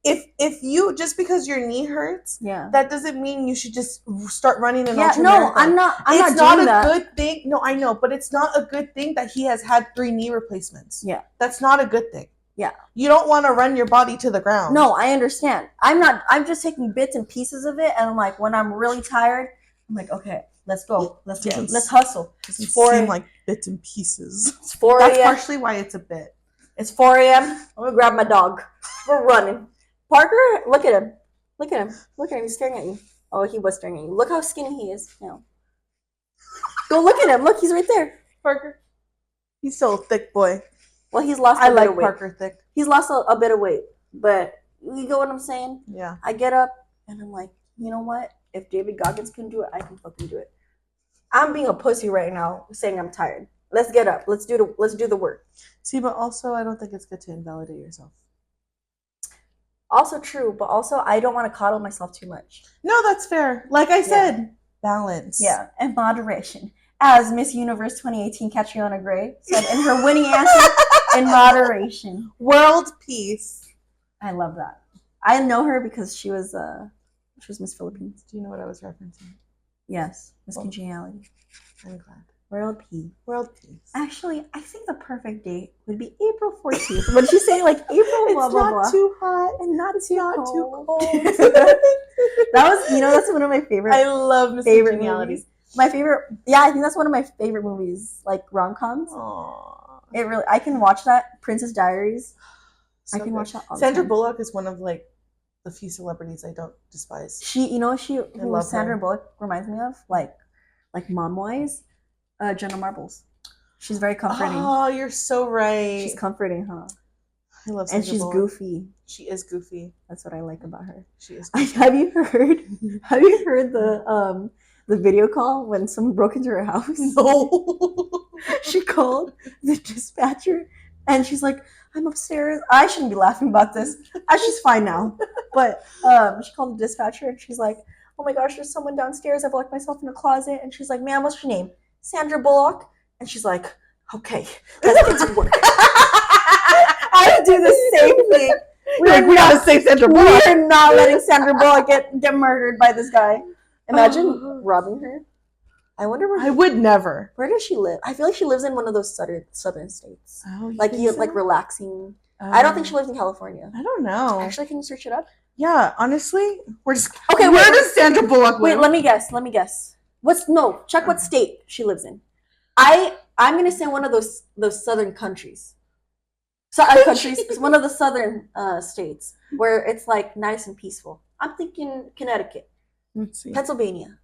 if you just because your knee hurts, Yeah. that doesn't mean you should just start running an Yeah, ultra no, marathon. I'm not It's doing not that. a good thing. No, I know, but it's not a good thing that he has had 3 knee replacements. Yeah. That's not a good thing. Yeah. You don't want to run your body to the ground. No, I understand. I'm just taking bits and pieces of it, and I'm like, when I'm really tired, I'm like, okay, let's go. Let's hustle. It seems like bits and pieces. It's 4 That's a.m. partially why it's a bit. It's 4 a.m. I'm gonna grab my dog. We're running. Parker, look at him. Look at him. Look at him. He's staring at you. Oh, he was staring at you. Look how skinny he is now. Go look at him. Look, he's right there. Parker. He's still a thick boy. Well, he's lost a bit of weight. Parker thick. He's lost a bit of weight. But you get what I'm saying? Yeah. I get up and I'm like, you know what? If David Goggins can do it, I can fucking do it. I'm being a pussy right now saying I'm tired. Let's get up. Let's do the work. See, but also I don't think it's good to invalidate yourself. Also true, but also I don't want to coddle myself too much. No, that's fair. Like I said, balance. Yeah, and moderation. As Miss Universe 2018 Catriona Gray said in her winning answer, in moderation. World peace. I love that. I know her because she was Miss Philippines. Do you know what I was referencing? Yes, Miss Congeniality. I'm glad. World peace. World peace. Actually, I think the perfect date would be April 14th. Would she say like April blah blah blah? It's not too hot and not it's too not cold. too cold. That was, that's one of my favorite. I love Miss Congeniality. My favorite, yeah, I think that's one of my favorite movies, like rom-coms. Aww. It really, I can watch that. Princess Diaries. So I can good. watch that all the Sandra time. Bullock is one of like the few celebrities I don't despise. Who Sandra Bullock reminds me of, like mom-wise, Jenna Marbles. She's very comforting. Oh, you're so right. She's comforting, huh? I love Sandra and she's Bullock. Goofy. She is goofy. That's what I like about her. She is goofy. Have you heard the video call when someone broke into her house? No. She called the dispatcher and she's like, I'm upstairs. I shouldn't be laughing about this. She's fine now. But she called the dispatcher and she's like, oh my gosh, there's someone downstairs. I've locked myself in a closet. And she's like, ma'am, what's your name? Sandra Bullock. And she's like, okay, let's get to work. I would do the same thing. We gotta save Sandra Bullock. We're not letting Sandra Bullock get murdered by this guy. Imagine robbing her. I wonder where. I would never. Where does she live? I feel like she lives in one of those southern states. Oh, like relaxing. I don't think she lives in California. I don't know. Actually, can you search it up? Yeah, honestly, we're just okay. Where does Sandra Bullock live? Wait, let me guess. Check what state she lives in. I'm gonna say one of those southern countries. It's one of the southern states where it's like nice and peaceful. I'm thinking Connecticut. Let's see. Pennsylvania.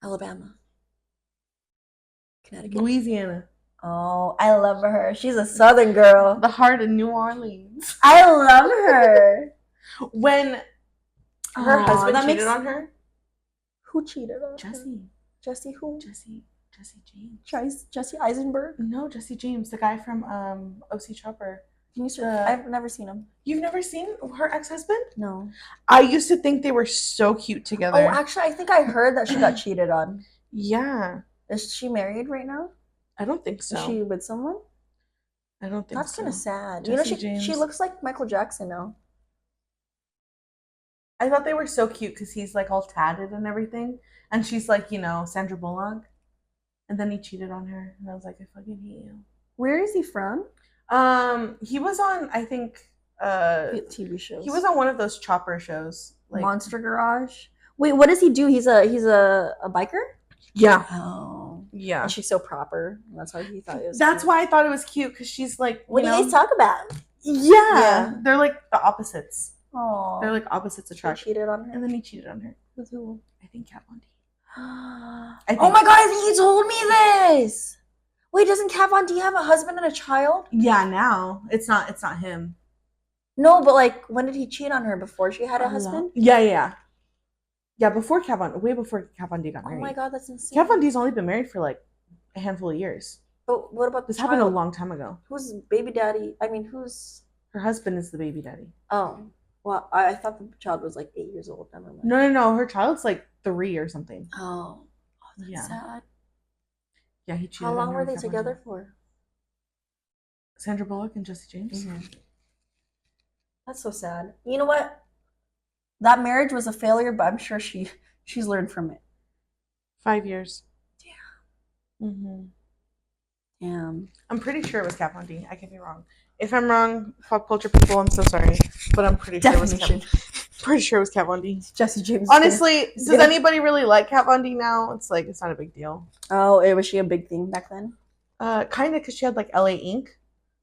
Alabama. Connecticut. Louisiana. Oh, I love her. She's a southern girl. The heart of New Orleans. I love her. When her husband cheated on her. Who cheated on Jesse. her? Jesse who? Jesse James. Jesse Eisenberg? No, Jesse James, the guy from OC Chopper. I've never seen him. You've never seen her ex-husband? No. I used to think they were so cute together. Oh, actually, I think I heard that she got cheated on. Yeah. Is she married right now? I don't think so. Is she with someone? I don't think That's so. kind of sad. Jesse she looks like Michael Jackson now. I thought they were so cute because he's like all tatted and everything. And she's like, Sandra Bullock. And then he cheated on her. And I was like, I fucking hate you. Where is he from? He was on, I think, TV shows. He was on one of those Chopper shows. Like Monster Garage. Wait, what does he do? He's a biker? Yeah. Oh. Yeah. And she's so proper. That's why he thought it was That's cute. why I thought it was cute, because she's like, what do you guys talk about? Yeah. They're like the opposites. Oh. They're like opposites attract. He cheated on her? And then he cheated on her. With who? I think Kat Von D. Oh my god, I think you told me this. Wait, doesn't Kat Von D have a husband and a child? Yeah, now. It's not him. No, but like, when did he cheat on her? Before she had a husband? Yeah, before way before Kat Von D got married. Oh my god, that's insane. Kat Von D's only been married for like a handful of years. But what about this happened a long time ago? Who's baby daddy? Who's... Her husband is the baby daddy. Oh. Well, I thought the child was like 8 years old. Never mind. No. Her child's like 3 or something. Oh, that's sad. Yeah, he cheated. How long were they together for? Sandra Bullock and Jesse James. Mm-hmm. That's so sad. You know what? That marriage was a failure, but I'm sure she's learned from it. 5 years. Damn. Mm-hmm. Damn. I'm pretty sure it was Kat Von D. I could be wrong. If I'm wrong, pop culture people, I'm so sorry, but I'm pretty sure it was Kat Von D. Jesse James. Honestly, does anybody really like Kat Von D now? It's like it's not a big deal. Oh, was she a big thing back then? Kind of, because she had like LA Ink.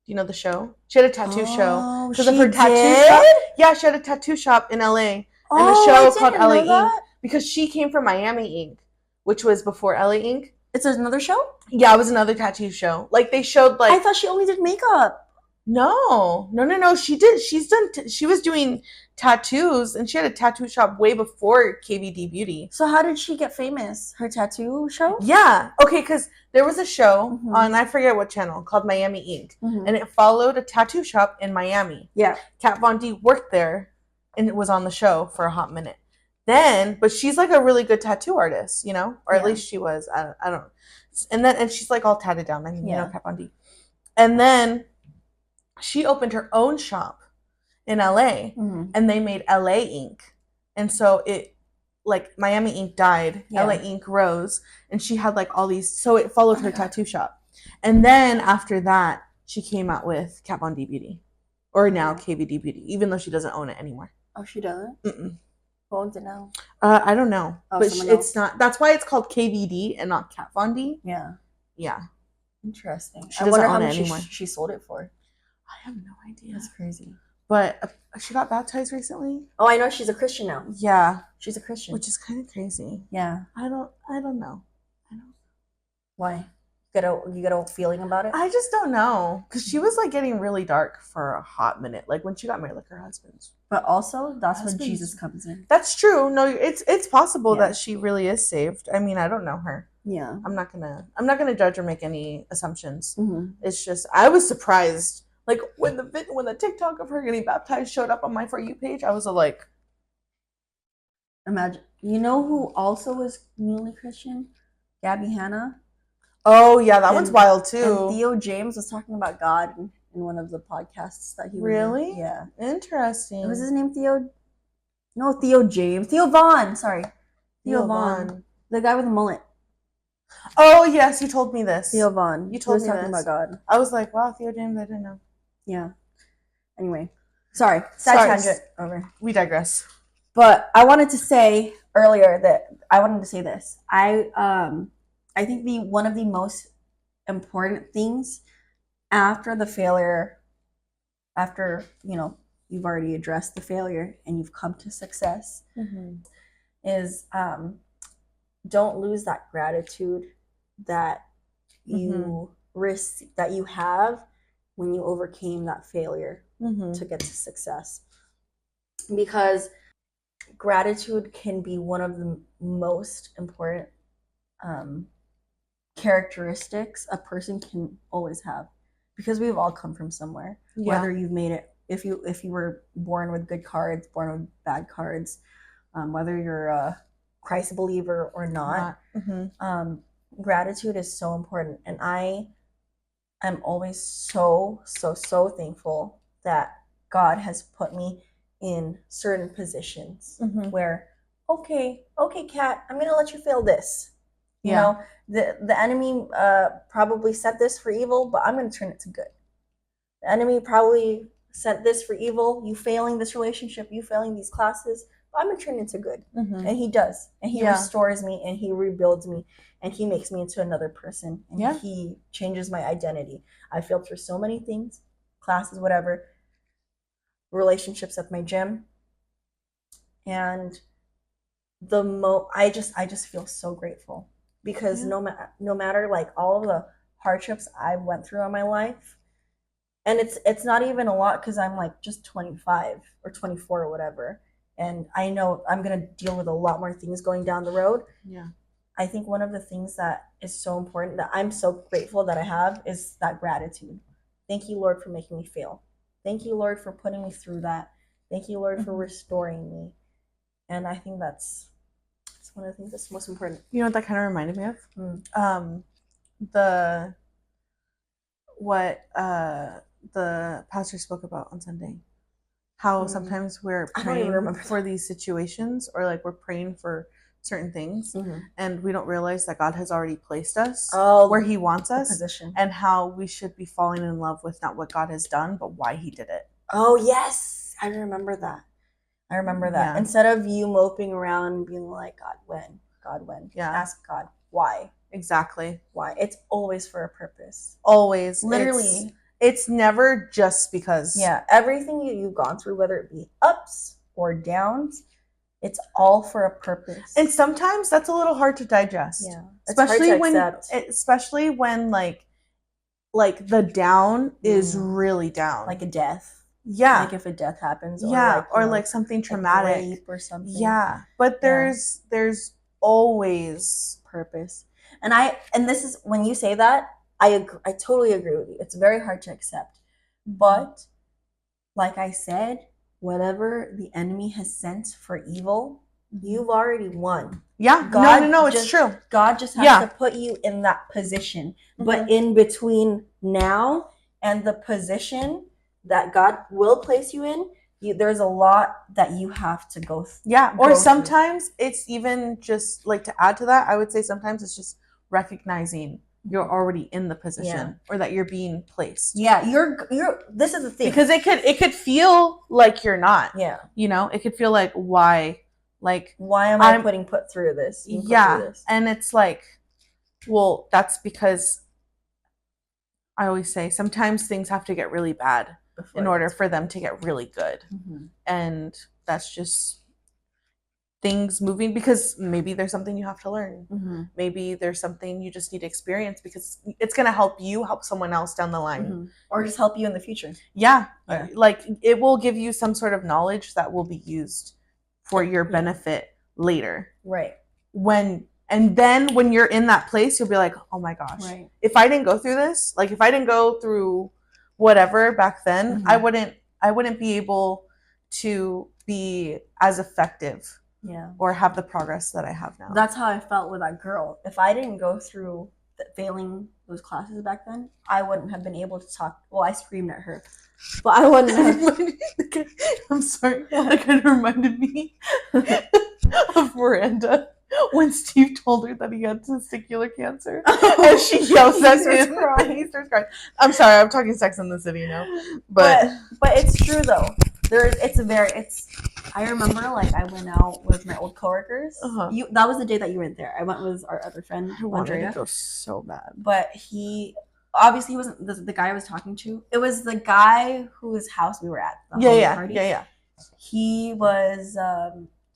Do you know the show? She had a tattoo show because of her did? tattoo shop. Yeah, she had a tattoo shop in LA and a show called LA Ink because she came from Miami Ink, which was before LA Ink. It's another show? Yeah, it was another tattoo show. Like they showed like I thought she only did makeup. No. She did. She was doing tattoos, and she had a tattoo shop way before KVD Beauty. So how did she get famous? Her tattoo show? Yeah. Okay, because there was a show on, I forget what channel, called Miami Ink, and it followed a tattoo shop in Miami. Yeah. Kat Von D worked there, and it was on the show for a hot minute. Then, but she's like a really good tattoo artist, or at least she was. I don't know. And she's like all tatted down. I mean, Kat Von D. And then she opened her own shop in LA, and they made LA Ink. And so it, like, Miami Ink died, LA Ink rose, and she had like all these, so it followed her tattoo shop. And then after that, she came out with Kat Von D Beauty, or now KVD Beauty, even though she doesn't own it anymore. Oh, she doesn't? Mm-mm. Who owns it now? I don't know, but it's not. That's why it's called KVD and not Kat Von D. Yeah. Yeah. Interesting. She doesn't own it anymore. She sold it for. I have no idea. That's crazy. But she got baptized recently. Oh, I know, she's a Christian now. Yeah, she's a Christian, which is kind of crazy. Yeah. I don't know. Why? You got a feeling about it? I just don't know, because she was like getting really dark for a hot minute, like when she got married, like her husband's. But also, that's when Jesus comes in. That's true. No, it's possible that she really is saved. I mean, I don't know her. Yeah. I'm not gonna judge or make any assumptions. It's just I was surprised. Like when the TikTok of her getting baptized showed up on my For You page, I was like, imagine. You know who also was newly Christian? Gabby Hanna. Oh yeah, that one's wild too. And Theo James was talking about God in one of the podcasts that he was in. Yeah. Interesting. Was his name Theo? No, Theo James. Theo Vaughn. Sorry. Theo Vaughn. The guy with the mullet. Oh yes, you told me this. Theo Vaughn. You told me talking about God. I was like, wow, Theo James, I didn't know. Yeah. Anyway. Sorry. Side tangent. Over. We digress. But I wanted to say earlier that I wanted to say this. I think one of the most important things after the failure, after you've already addressed the failure and you've come to success, is don't lose that gratitude that you that you have when you overcame that failure to get to success, because gratitude can be one of the most important characteristics a person can always have, because we've all come from somewhere. Whether you've made it, if you were born with good cards, born with bad cards, whether you're a Christ believer or not, gratitude is so important. And I am always so thankful that God has put me in certain positions where, okay, Kat, I'm gonna let you fail this. You know, the enemy probably set this for evil, but I'm gonna turn it to good. The enemy probably sent this for evil, you failing this relationship, you failing these classes, but I'm gonna turn it to good. And he does. And he restores me, and he rebuilds me, and he makes me into another person, and he changes my identity. I failed through so many things, classes, whatever, relationships at my gym, and I just feel so grateful, because no matter like all of the hardships I went through in my life, and it's not even a lot, because I'm like just 25 or 24 or whatever, and I know I'm gonna deal with a lot more things going down the road. I think one of the things that is so important, that I'm so grateful that I have, is that gratitude. Thank you, Lord, for making me fail. Thank you, Lord, for putting me through that. Thank you, Lord, for restoring me. And I think that's one of the things that's most important. You know what that kind of reminded me of? What the pastor spoke about on Sunday. how sometimes we're I don't even praying remember for these situations, or like we're praying for certain things, and we don't realize that God has already placed us where He wants us, position. and how we should be falling in love with not what God has done, but why He did it. Oh yes, I remember that. Yeah. Instead of you moping around and being like, God, when? God, when? Yeah. Ask God, why? Exactly. Why? It's always for a purpose. Always. Literally. It's never just because. Yeah. Everything you've gone through, whether it be ups or downs, it's all for a purpose. And sometimes that's a little hard to digest. Yeah. Especially when like the down is really down. Like a death. Yeah. Like if a death happens. Yeah. Or like something traumatic. Like rape or something. Yeah. But there's always purpose. And this is, when you say that, I totally agree with you. It's very hard to accept. But like I said, whatever the enemy has sent for evil, you've already won. Yeah. It's true. God just has to put you in that position. But in between now and the position that God will place you in, there's a lot that you have to go through. Yeah. Or sometimes it's even just like, to add to that, I would say sometimes it's just recognizing you're already in the position, or that you're being placed. Yeah, you're this is the thing. Because it could feel like you're not. Yeah. You know, it could feel like, why am I put through this? And it's like, well, that's because I always say sometimes things have to get really bad in order for them to get really good. And that's just things moving, because maybe there's something you have to learn. Maybe there's something you just need to experience, because it's going to help you help someone else down the line. Or just help you in the future. Yeah. Like it will give you some sort of knowledge that will be used for your benefit later. Right. And then when you're in that place, you'll be like, oh my gosh, if I didn't go through this, like if I didn't go through whatever back then, I wouldn't be able to be as effective. Yeah. Or have the progress that I have now. That's how I felt with that girl. If I didn't go through failing those classes back then, I wouldn't have been able to talk. Well, I screamed at her, but I wouldn't have. I'm sorry. That kind of reminded me of Miranda when Steve told her that he had testicular cancer, and she yells at him. He starts crying. I'm sorry. I'm talking Sex in the City now, but it's true though. I remember, like, I went out with my old coworkers. That was the day that you weren't there. I went with our other friend, Andrea. It goes so bad. But he wasn't the guy I was talking to. It was the guy whose house we were at. Party. Yeah. He was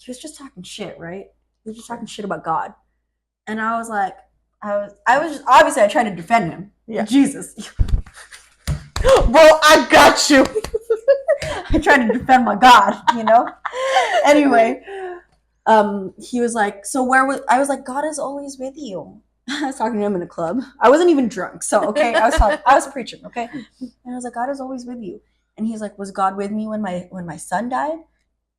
just talking shit, right? He was just talking shit about God, and I was like, I was just, obviously I tried to defend him. Yeah. Jesus. Well, I got you. I tried to defend my God, you know? Anyway, he was like, I was like, God is always with you. I was talking to him in a club. I wasn't even drunk. So, okay, I was preaching, okay? And I was like, God is always with you. And he's like, was God with me when my son died?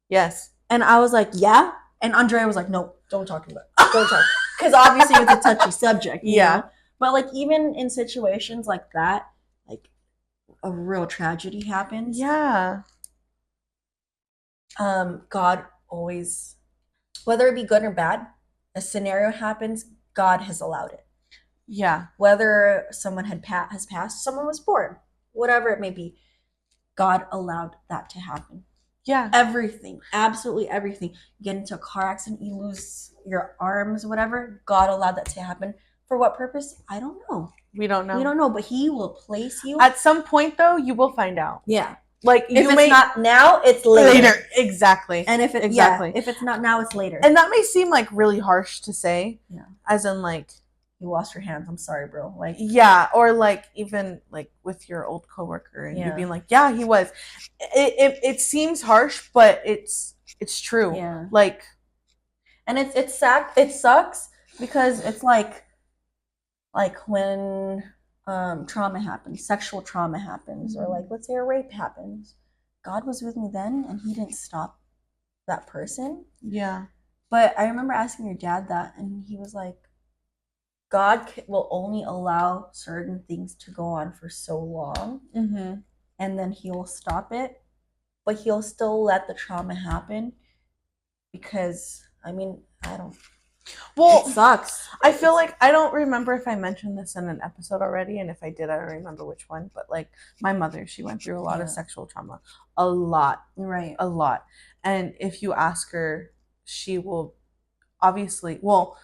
Yes. And I was like, yeah. And Andrea was like, no, don't talk about it. Don't talk. Because obviously it's a touchy subject. You know? But like, even in situations like that, like a real tragedy happens. Yeah. God always, whether it be good or bad, a scenario happens, God has allowed it. Yeah. Whether someone has passed, someone was born, whatever it may be, God allowed that to happen. Yeah. Everything, absolutely everything. You get into a car accident, you lose your arms, whatever, God allowed that to happen. For what purpose? I don't know. We don't know. But He will place you. At some point, though, you will find out. Yeah. Like, if it's not now, it's later. Exactly. And if it's not now, it's later. And that may seem like really harsh to say. Yeah. As in, like, you lost your hands. I'm sorry, bro. Like, yeah, or like even like with your old coworker and you being like, yeah, he was. It seems harsh, but it's true. Yeah. Like, and it sucks because it's like when trauma happens, sexual trauma happens, or like let's say a rape happens. God was with me then, and He didn't stop that person. Yeah. But I remember asking your dad that, and he was like, God will only allow certain things to go on for so long, and then He will stop it. but he'll still let the trauma happen because, I mean, I don't. Well, it sucks. I feel like I don't remember if I mentioned this in an episode already, and if I did, I don't remember which one. But like my mother, she went through a lot of sexual trauma, a lot, And if you ask her, she will obviously. Well,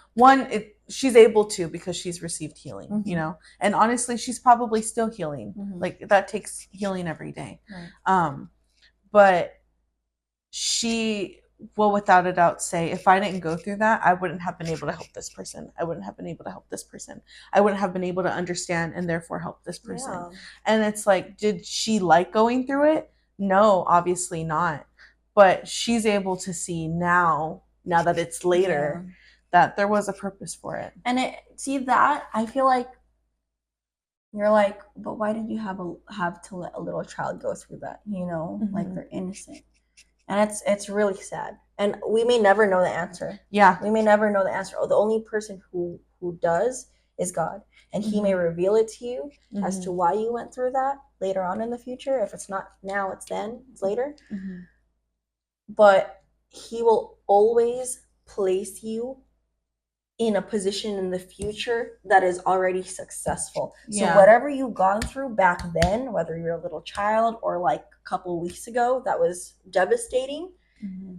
she's able to because she's received healing, you know. And honestly, she's probably still healing. Like that takes healing every day. But she will without a doubt say, if I didn't go through that, I wouldn't have been able to help this person. I wouldn't have been able to help this person. I wouldn't have been able to understand and therefore help this person. Yeah. And it's like, did she like going through it? No, obviously not. But she's able to see now that it's later, that there was a purpose for it. And that I feel like you're like, but why did you have to let a little child go through that? You know, like they're innocent. And it's really sad. And we may never know the answer. Yeah. We may never know the answer. The only person who does is God. And he may reveal it to you as to why you went through that later on in the future. If it's not now, it's then, it's later. But he will always place you in a position in the future that is already successful. So whatever you've gone through back then, whether you're a little child or like a couple of weeks ago, that was devastating.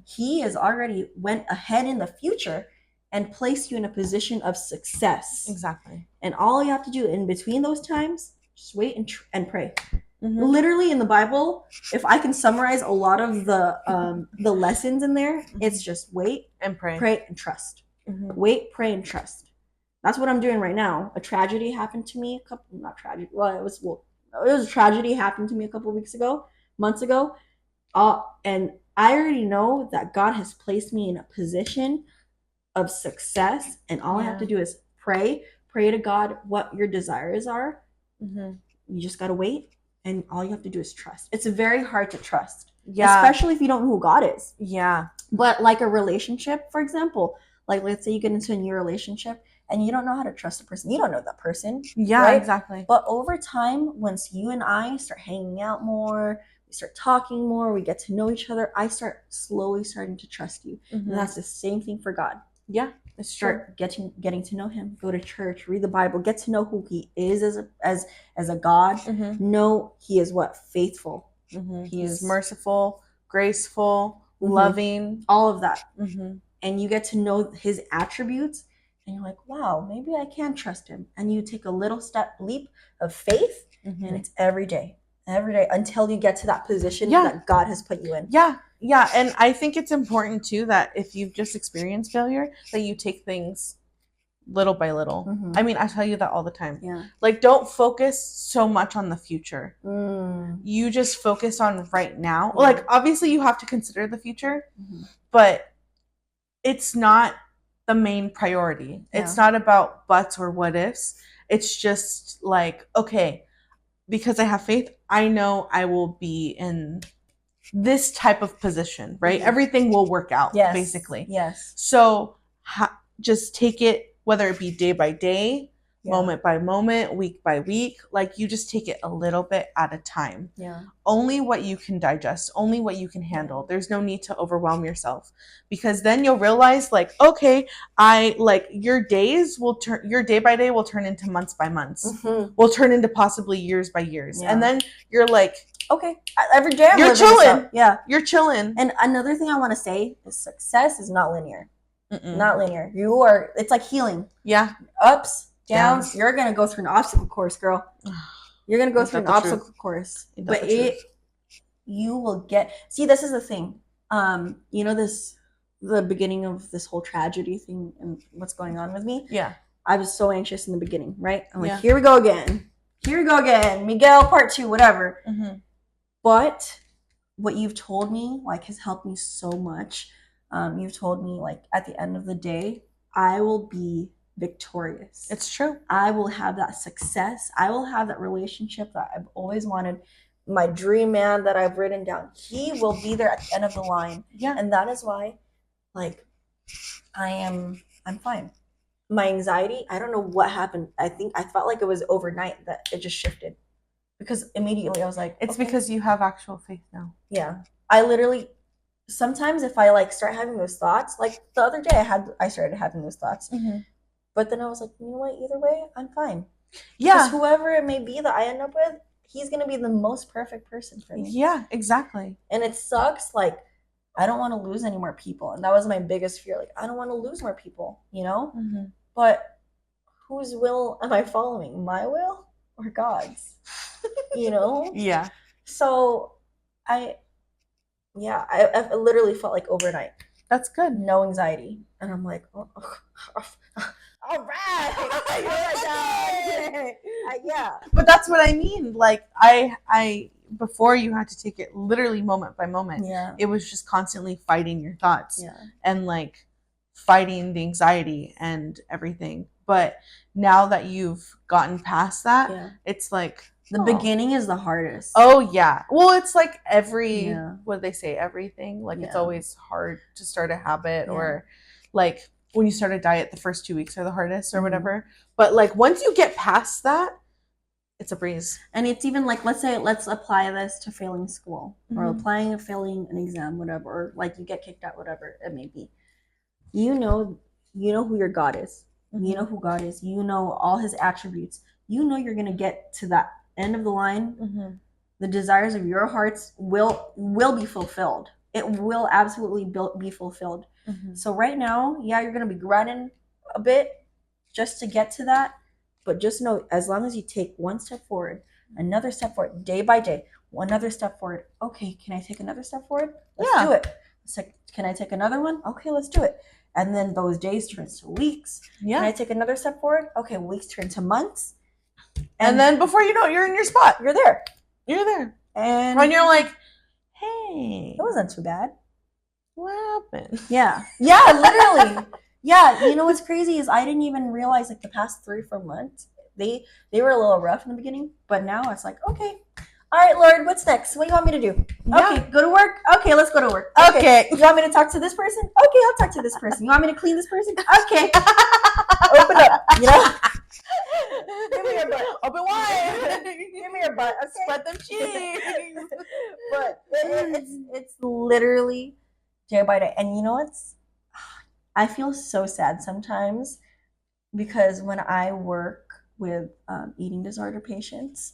He has already went ahead in the future and placed you in a position of success. Exactly. And all you have to do in between those times, just wait and pray. Literally in the Bible, if I can summarize a lot of the lessons in there, it's just wait and pray and trust. Wait, pray, and trust. That's what I'm doing right now. A tragedy happened to me it was a tragedy happened to me a couple of months ago. And I already know that God has placed me in a position of success, and all I have to do is pray to God what your desires are. You just got to wait, and all you have to do is trust. It's very hard to trust. Especially if you don't know who God is. But like a relationship, for example, like let's say you get into a new relationship and you don't know how to trust a person. You don't know that person. Right? Exactly. But over time, once you and I start hanging out more, we start talking more, we get to know each other, I start slowly starting to trust you. And that's the same thing for God. It's start getting to know him. Go to church, read the Bible, get to know who he is as a God. Know he is what? Faithful. He's merciful, graceful, loving, all of that. And you get to know his attributes, and you're like, wow, maybe I can trust him. And you take a little leap of faith, and it's every day until you get to that position that God has put you in. And I think it's important too that if you've just experienced failure, that you take things little by little. I mean, I tell you that all the time. Like, don't focus so much on the future. You just focus on right now. Like, obviously you have to consider the future, but it's not the main priority. It's not about buts or what ifs. It's just like, okay, because I have faith, I know I will be in this type of position, right? Everything will work out, basically. So just take it, whether it be day by day, moment by moment, week by week, like you just take it a little bit at a time. Only what you can digest, only what you can handle. There's no need to overwhelm yourself, because then you'll realize, like, okay, your day by day will turn into months by months, will turn into possibly years by years. And then you're like, okay, every day you're chilling. You're chilling. And another thing I want to say is success is not linear. Not linear. It's like healing. Ups, downs. You're going to go through an obstacle course, girl. You're going to go through an obstacle course. But you will get... See, this is the thing. You know the beginning of this whole tragedy thing and what's going on with me? I was so anxious in the beginning, right? I'm like, here we go again. Miguel, part 2, whatever. But what you've told me, like, has helped me so much. You've told me, like, at the end of the day, I will be victorious. It's true. I will have that success. I will have that relationship that I've always wanted. My dream man that I've written down, he will be there at the end of the line. And that is why, like, I'm fine. My anxiety, I don't know what happened. I felt like it was overnight that it just shifted. Because immediately I was like, it's okay. Because you have actual faith now. I literally sometimes if I like start having those thoughts, like the other day I started having those thoughts, but then I was like, you know what? Either way, I'm fine. Yeah. Because whoever it may be that I end up with, he's gonna be the most perfect person for me. Yeah, exactly. And it sucks. Like, I don't want to lose any more people, and that was my biggest fear. Like, I don't want to lose more people, you know. But whose will am I following? My will or God's? You know. Yeah. So, I literally felt like overnight. That's good. No anxiety, and I'm like, oh, all right. Yeah. But that's what I mean. Like I before you had to take it literally moment by moment. Yeah. It was just constantly fighting your thoughts. Yeah. And like fighting the anxiety and everything. But now that you've gotten past that, it's like the beginning is the hardest. Oh yeah. Well, it's like what do they say? Everything. Like it's always hard to start a habit or like when you start a diet, the first 2 weeks are the hardest or whatever. But like once you get past that, it's a breeze. And it's even like, let's apply this to failing school or failing an exam, whatever, or like you get kicked out, whatever it may be. You know who your God is. You know who God is. You know all his attributes. You know you're going to get to that end of the line. The desires of your hearts will be fulfilled. It will absolutely be fulfilled. So right now, you're going to be grinding a bit just to get to that. But just know, as long as you take one step forward, another step forward, day by day, another step forward. Okay, can I take another step forward? Let's do it. It's like, can I take another one? Okay, let's do it. And then those days turn to weeks. Can I take another step forward? Okay, weeks turn to months. And then before you know it, you're in your spot. You're there. And when you're like, hey, it wasn't too bad. What happened? Yeah, literally. Yeah, you know what's crazy is I didn't even realize like the past 3-4 months they were a little rough in the beginning, but now it's like, okay, all right, Lord, what's next? What do you want me to do? Okay, go to work. Okay, let's go to work. Okay, you want me to talk to this person? Okay, I'll talk to this person. You want me to clean this person? Okay, open up. You know, give me your butt. Open wide. Give me your butt. Okay. Spread them cheeks. But it's literally day by day, and you know what's? I feel so sad sometimes because when I work with eating disorder patients,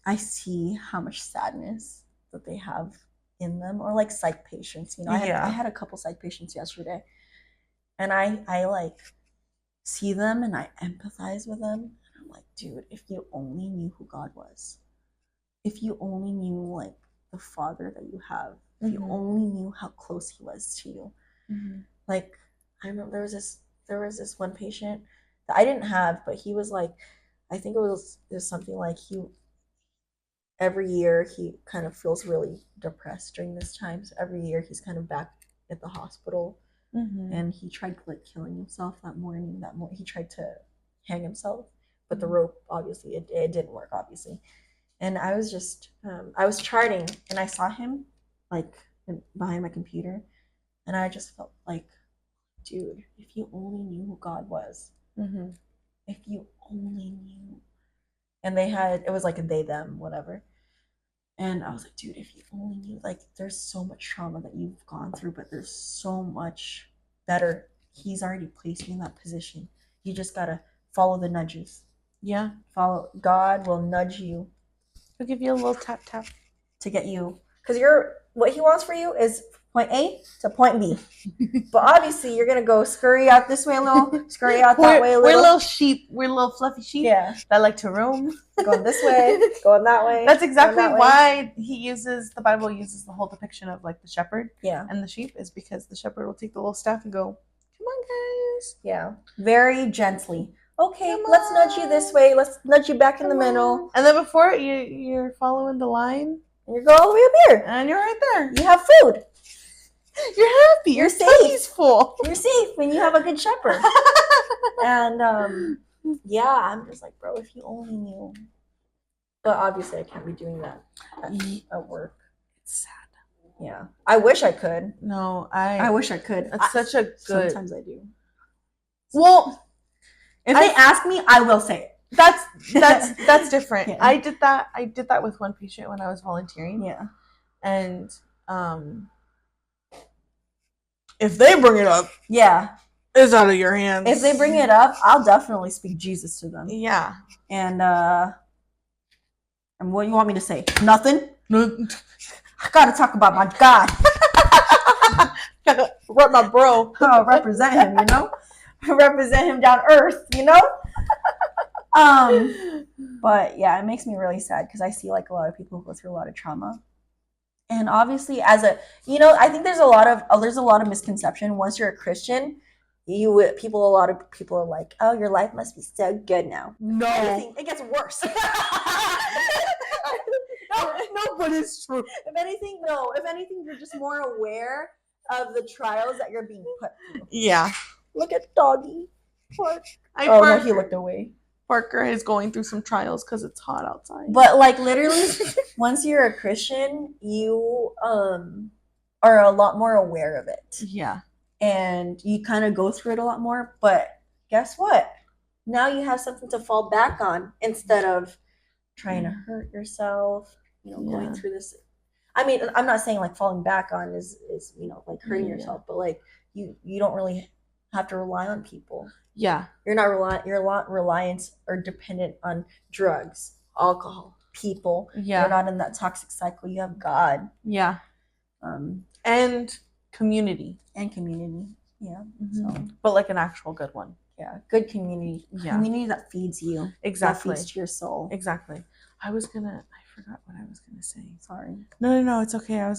I see how much sadness that they have in them, or like psych patients. You know, I had a couple psych patients yesterday, and I like see them and I empathize with them. And I'm like, dude, if you only knew who God was, if you only knew like the Father that you have, if you only knew how close he was to you. Like, I remember there was this one patient that I didn't have, but he was like, I think it was something like every year he kind of feels really depressed during this time. So every year he's kind of back at the hospital, and he tried like killing himself that morning. He tried to hang himself, but the rope, obviously it didn't work, obviously. And I was just I was charting, and I saw him like behind my computer. And I just felt like, dude, if you only knew who God was, if you only knew. And it was like a they, them, whatever. And I was like, dude, if you only knew, like, there's so much trauma that you've gone through, but there's so much better. He's already placed you in that position. You just got to follow the nudges. Yeah. God will nudge you. He'll give you a little tap, tap. To get you. Because what he wants for you is point A to point B. But obviously you're gonna go scurry out this way a little, scurry out that way a little. We're little sheep. We're little fluffy sheep that like to roam. Going this way, going that way. That's exactly why the Bible uses the whole depiction of like the shepherd and the sheep, is because the shepherd will take the little staff and go, come on guys. Yeah. Very gently. Okay, let's nudge you this way. Let's nudge you back in the middle. And then before you're following the line. And you go all the way up here. And you're right there. You have food. You're happy. Your safe. Full. You're safe when you have a good shepherd. And I'm just like, bro, if you only knew. But obviously I can't be doing that at work. It's sad. Yeah. I wish I could. No, I wish I could. That's such a good. Sometimes I do. Well, if they ask me, I will say it. That's different. Yeah. I did that with one patient when I was volunteering. Yeah. And if they bring it up, it's out of your hands. If they bring it up, I'll definitely speak Jesus to them. Yeah. And what do you want me to say? Nothing? I gotta talk about my God. Rep my bro. Oh, represent him, you know? Represent him down earth, you know? But yeah, it makes me really sad because I see like a lot of people go through a lot of trauma. And obviously as a, you know, I think there's a lot of misconception. Once you're a Christian, a lot of people are like, oh, your life must be so good now. No. It gets worse. No, but it's true. If anything, you're just more aware of the trials that you're being put through. Yeah. Look at Doggy. No, he looked away. Parker is going through some trials because it's hot outside. But like literally, once you're a Christian, you are a lot more aware of it. Yeah. And you kind of go through it a lot more. But guess what? Now you have something to fall back on instead of trying to hurt yourself, you know, going through this. I mean, I'm not saying like falling back on is you know, like hurting yourself, but like you don't really have to rely on people. Yeah. You're not reliant or dependent on drugs, alcohol, people. Yeah. You're not in that toxic cycle. You have God. Yeah. And community. Yeah. Mm-hmm. So, but like an actual good one. Yeah. Good community. Yeah. Community that feeds you. Exactly. That feeds to your soul. Exactly. I forgot what I was gonna say. Sorry. No, it's okay.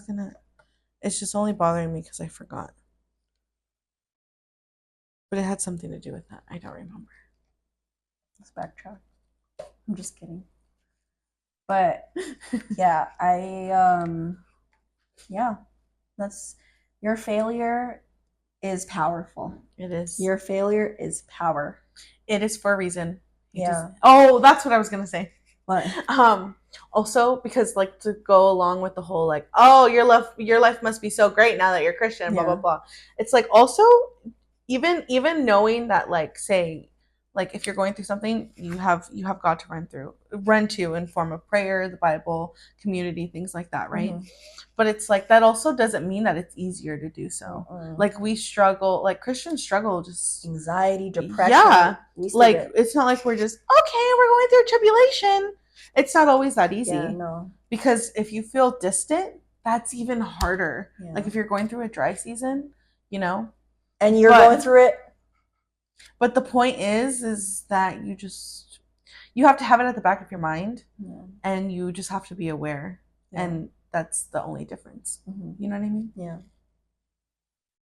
It's just only bothering me because I forgot. But it had something to do with that. I don't remember. Let's backtrack. I'm just kidding. But yeah, that's your failure is powerful. It is. Your failure is power. It is for a reason. Yeah. That's what I was gonna say. What? Also because like to go along with the whole like, oh, your life must be so great now that you're Christian, blah blah blah. It's like also even knowing that like say like if you're going through something, you have God to run to in form of prayer, the Bible, community, things like that, right? Mm-hmm. But it's like that also doesn't mean that it's easier to do so. Like we struggle, like Christians struggle, just anxiety, depression. Yeah, like it's not like we're just okay, we're going through tribulation. It's not always that easy. Yeah, no. Because if you feel distant, that's even harder. Yeah. Like if you're going through a dry season, you know, and you're going through it. But the point is that you have to have it at the back of your mind, and you just have to be aware, and that's the only difference. Mm-hmm. You know what I mean? Yeah.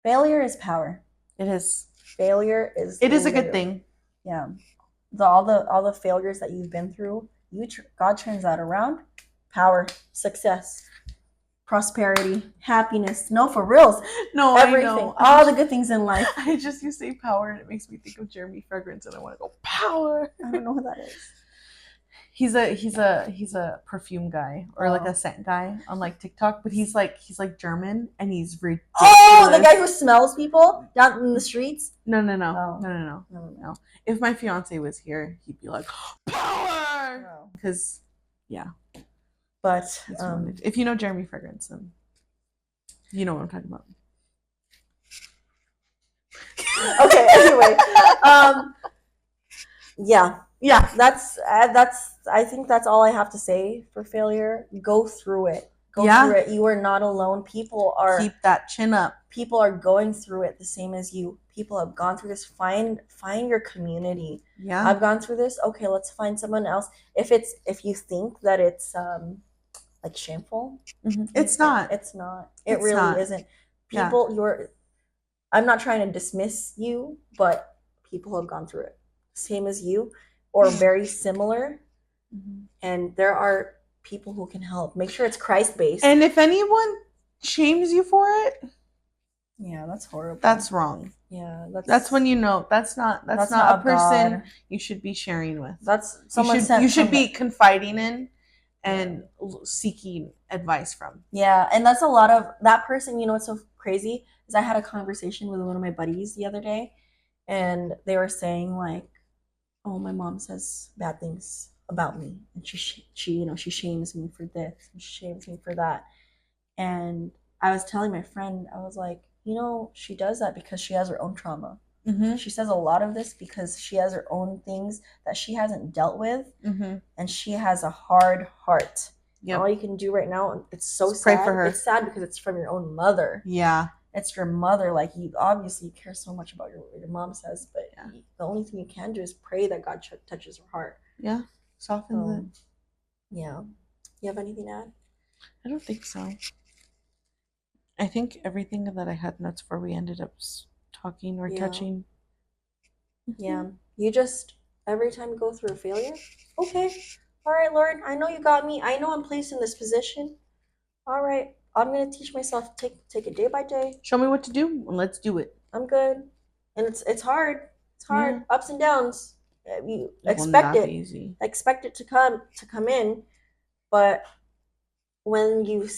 Failure is power. It is. Failure is. It is a good thing. Yeah. All the failures that you've been through, God turns that around. Power, success, prosperity, happiness. No, for reals. No, everything. I know. All the good things in life. You say power, and it makes me think of Jeremy Fragrance, and I want to go power. I don't know who that is. He's a perfume guy or like a scent guy on like TikTok, but he's like German and he's ridiculous. Oh, the guy who smells people down in the streets? No. If my fiance was here, he'd be like power because But if you know Jeremy Fragrance, then you know what I'm talking about. Okay. Anyway, yeah. That's I think that's all I have to say for failure. Go through it. Go through it. You are not alone. People are keep that chin up. People are going through it the same as you. People have gone through this. Find your community. Yeah. I've gone through this. Okay, let's find someone else. If you think that it's like shameful, it's not. It's not. It really isn't. People, I'm not trying to dismiss you, but people have gone through it, same as you, or very similar, and there are people who can help. Make sure it's Christ-based. And if anyone shames you for it, that's horrible. That's wrong. Yeah, that's when you know that's not a person you should be sharing with. That's someone you should be confiding in and seeking advice from. Yeah, and that's a lot of that person. You know what's so crazy is I had a conversation with one of my buddies the other day, and they were saying like, "Oh, my mom says bad things about me, and she shames me for this, and she shames me for that." And I was telling my friend, I was like, she does that because she has her own trauma. She says a lot of this because she has her own things that she hasn't dealt with, and she has a hard heart. Yep. All you can do right now, it's so sad. Pray for her. It's sad because it's from your own mother. Yeah. It's your mother. Like, you obviously care so much about your mom says, but the only thing you can do is pray that God touches her heart. Yeah. Softens it. Yeah. You have anything to add? I don't think so. I think everything that I had notes for, we ended up talking or touching. Yeah. You just, every time you go through a failure, okay, all right, Lord, I know you got me. I know I'm placed in this position. All right, I'm going to teach myself, take it day by day. Show me what to do, and let's do it. I'm good. And it's hard. It's hard. Yeah. Ups and downs. You expect it. Easy. Expect it to come in, but when you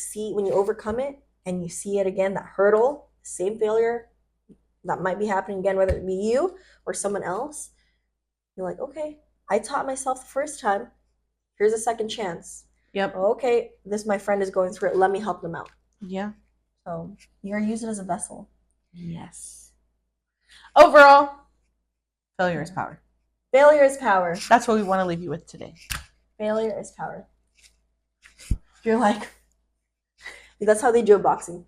overcome it and you see it again, that hurdle, same failure that might be happening again, whether it be you or someone else, you're like, okay, I taught myself the first time. Here's a second chance. Yep. Oh, okay, my friend is going through it. Let me help them out. Yeah. So you're used it as a vessel. Yes. Overall, failure is power. Failure is power. That's what we want to leave you with today. Failure is power. You're like, that's how they do boxing.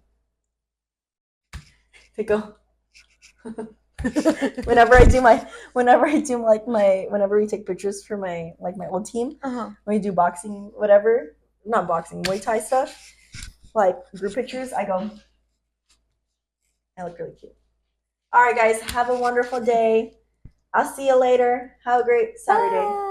They go. whenever we take pictures for my old team, when we do boxing, whatever, not boxing, Muay Thai stuff, like group pictures, I go, I look really cute. All right, guys, have a wonderful day. I'll see you later. Have a great Saturday. Bye.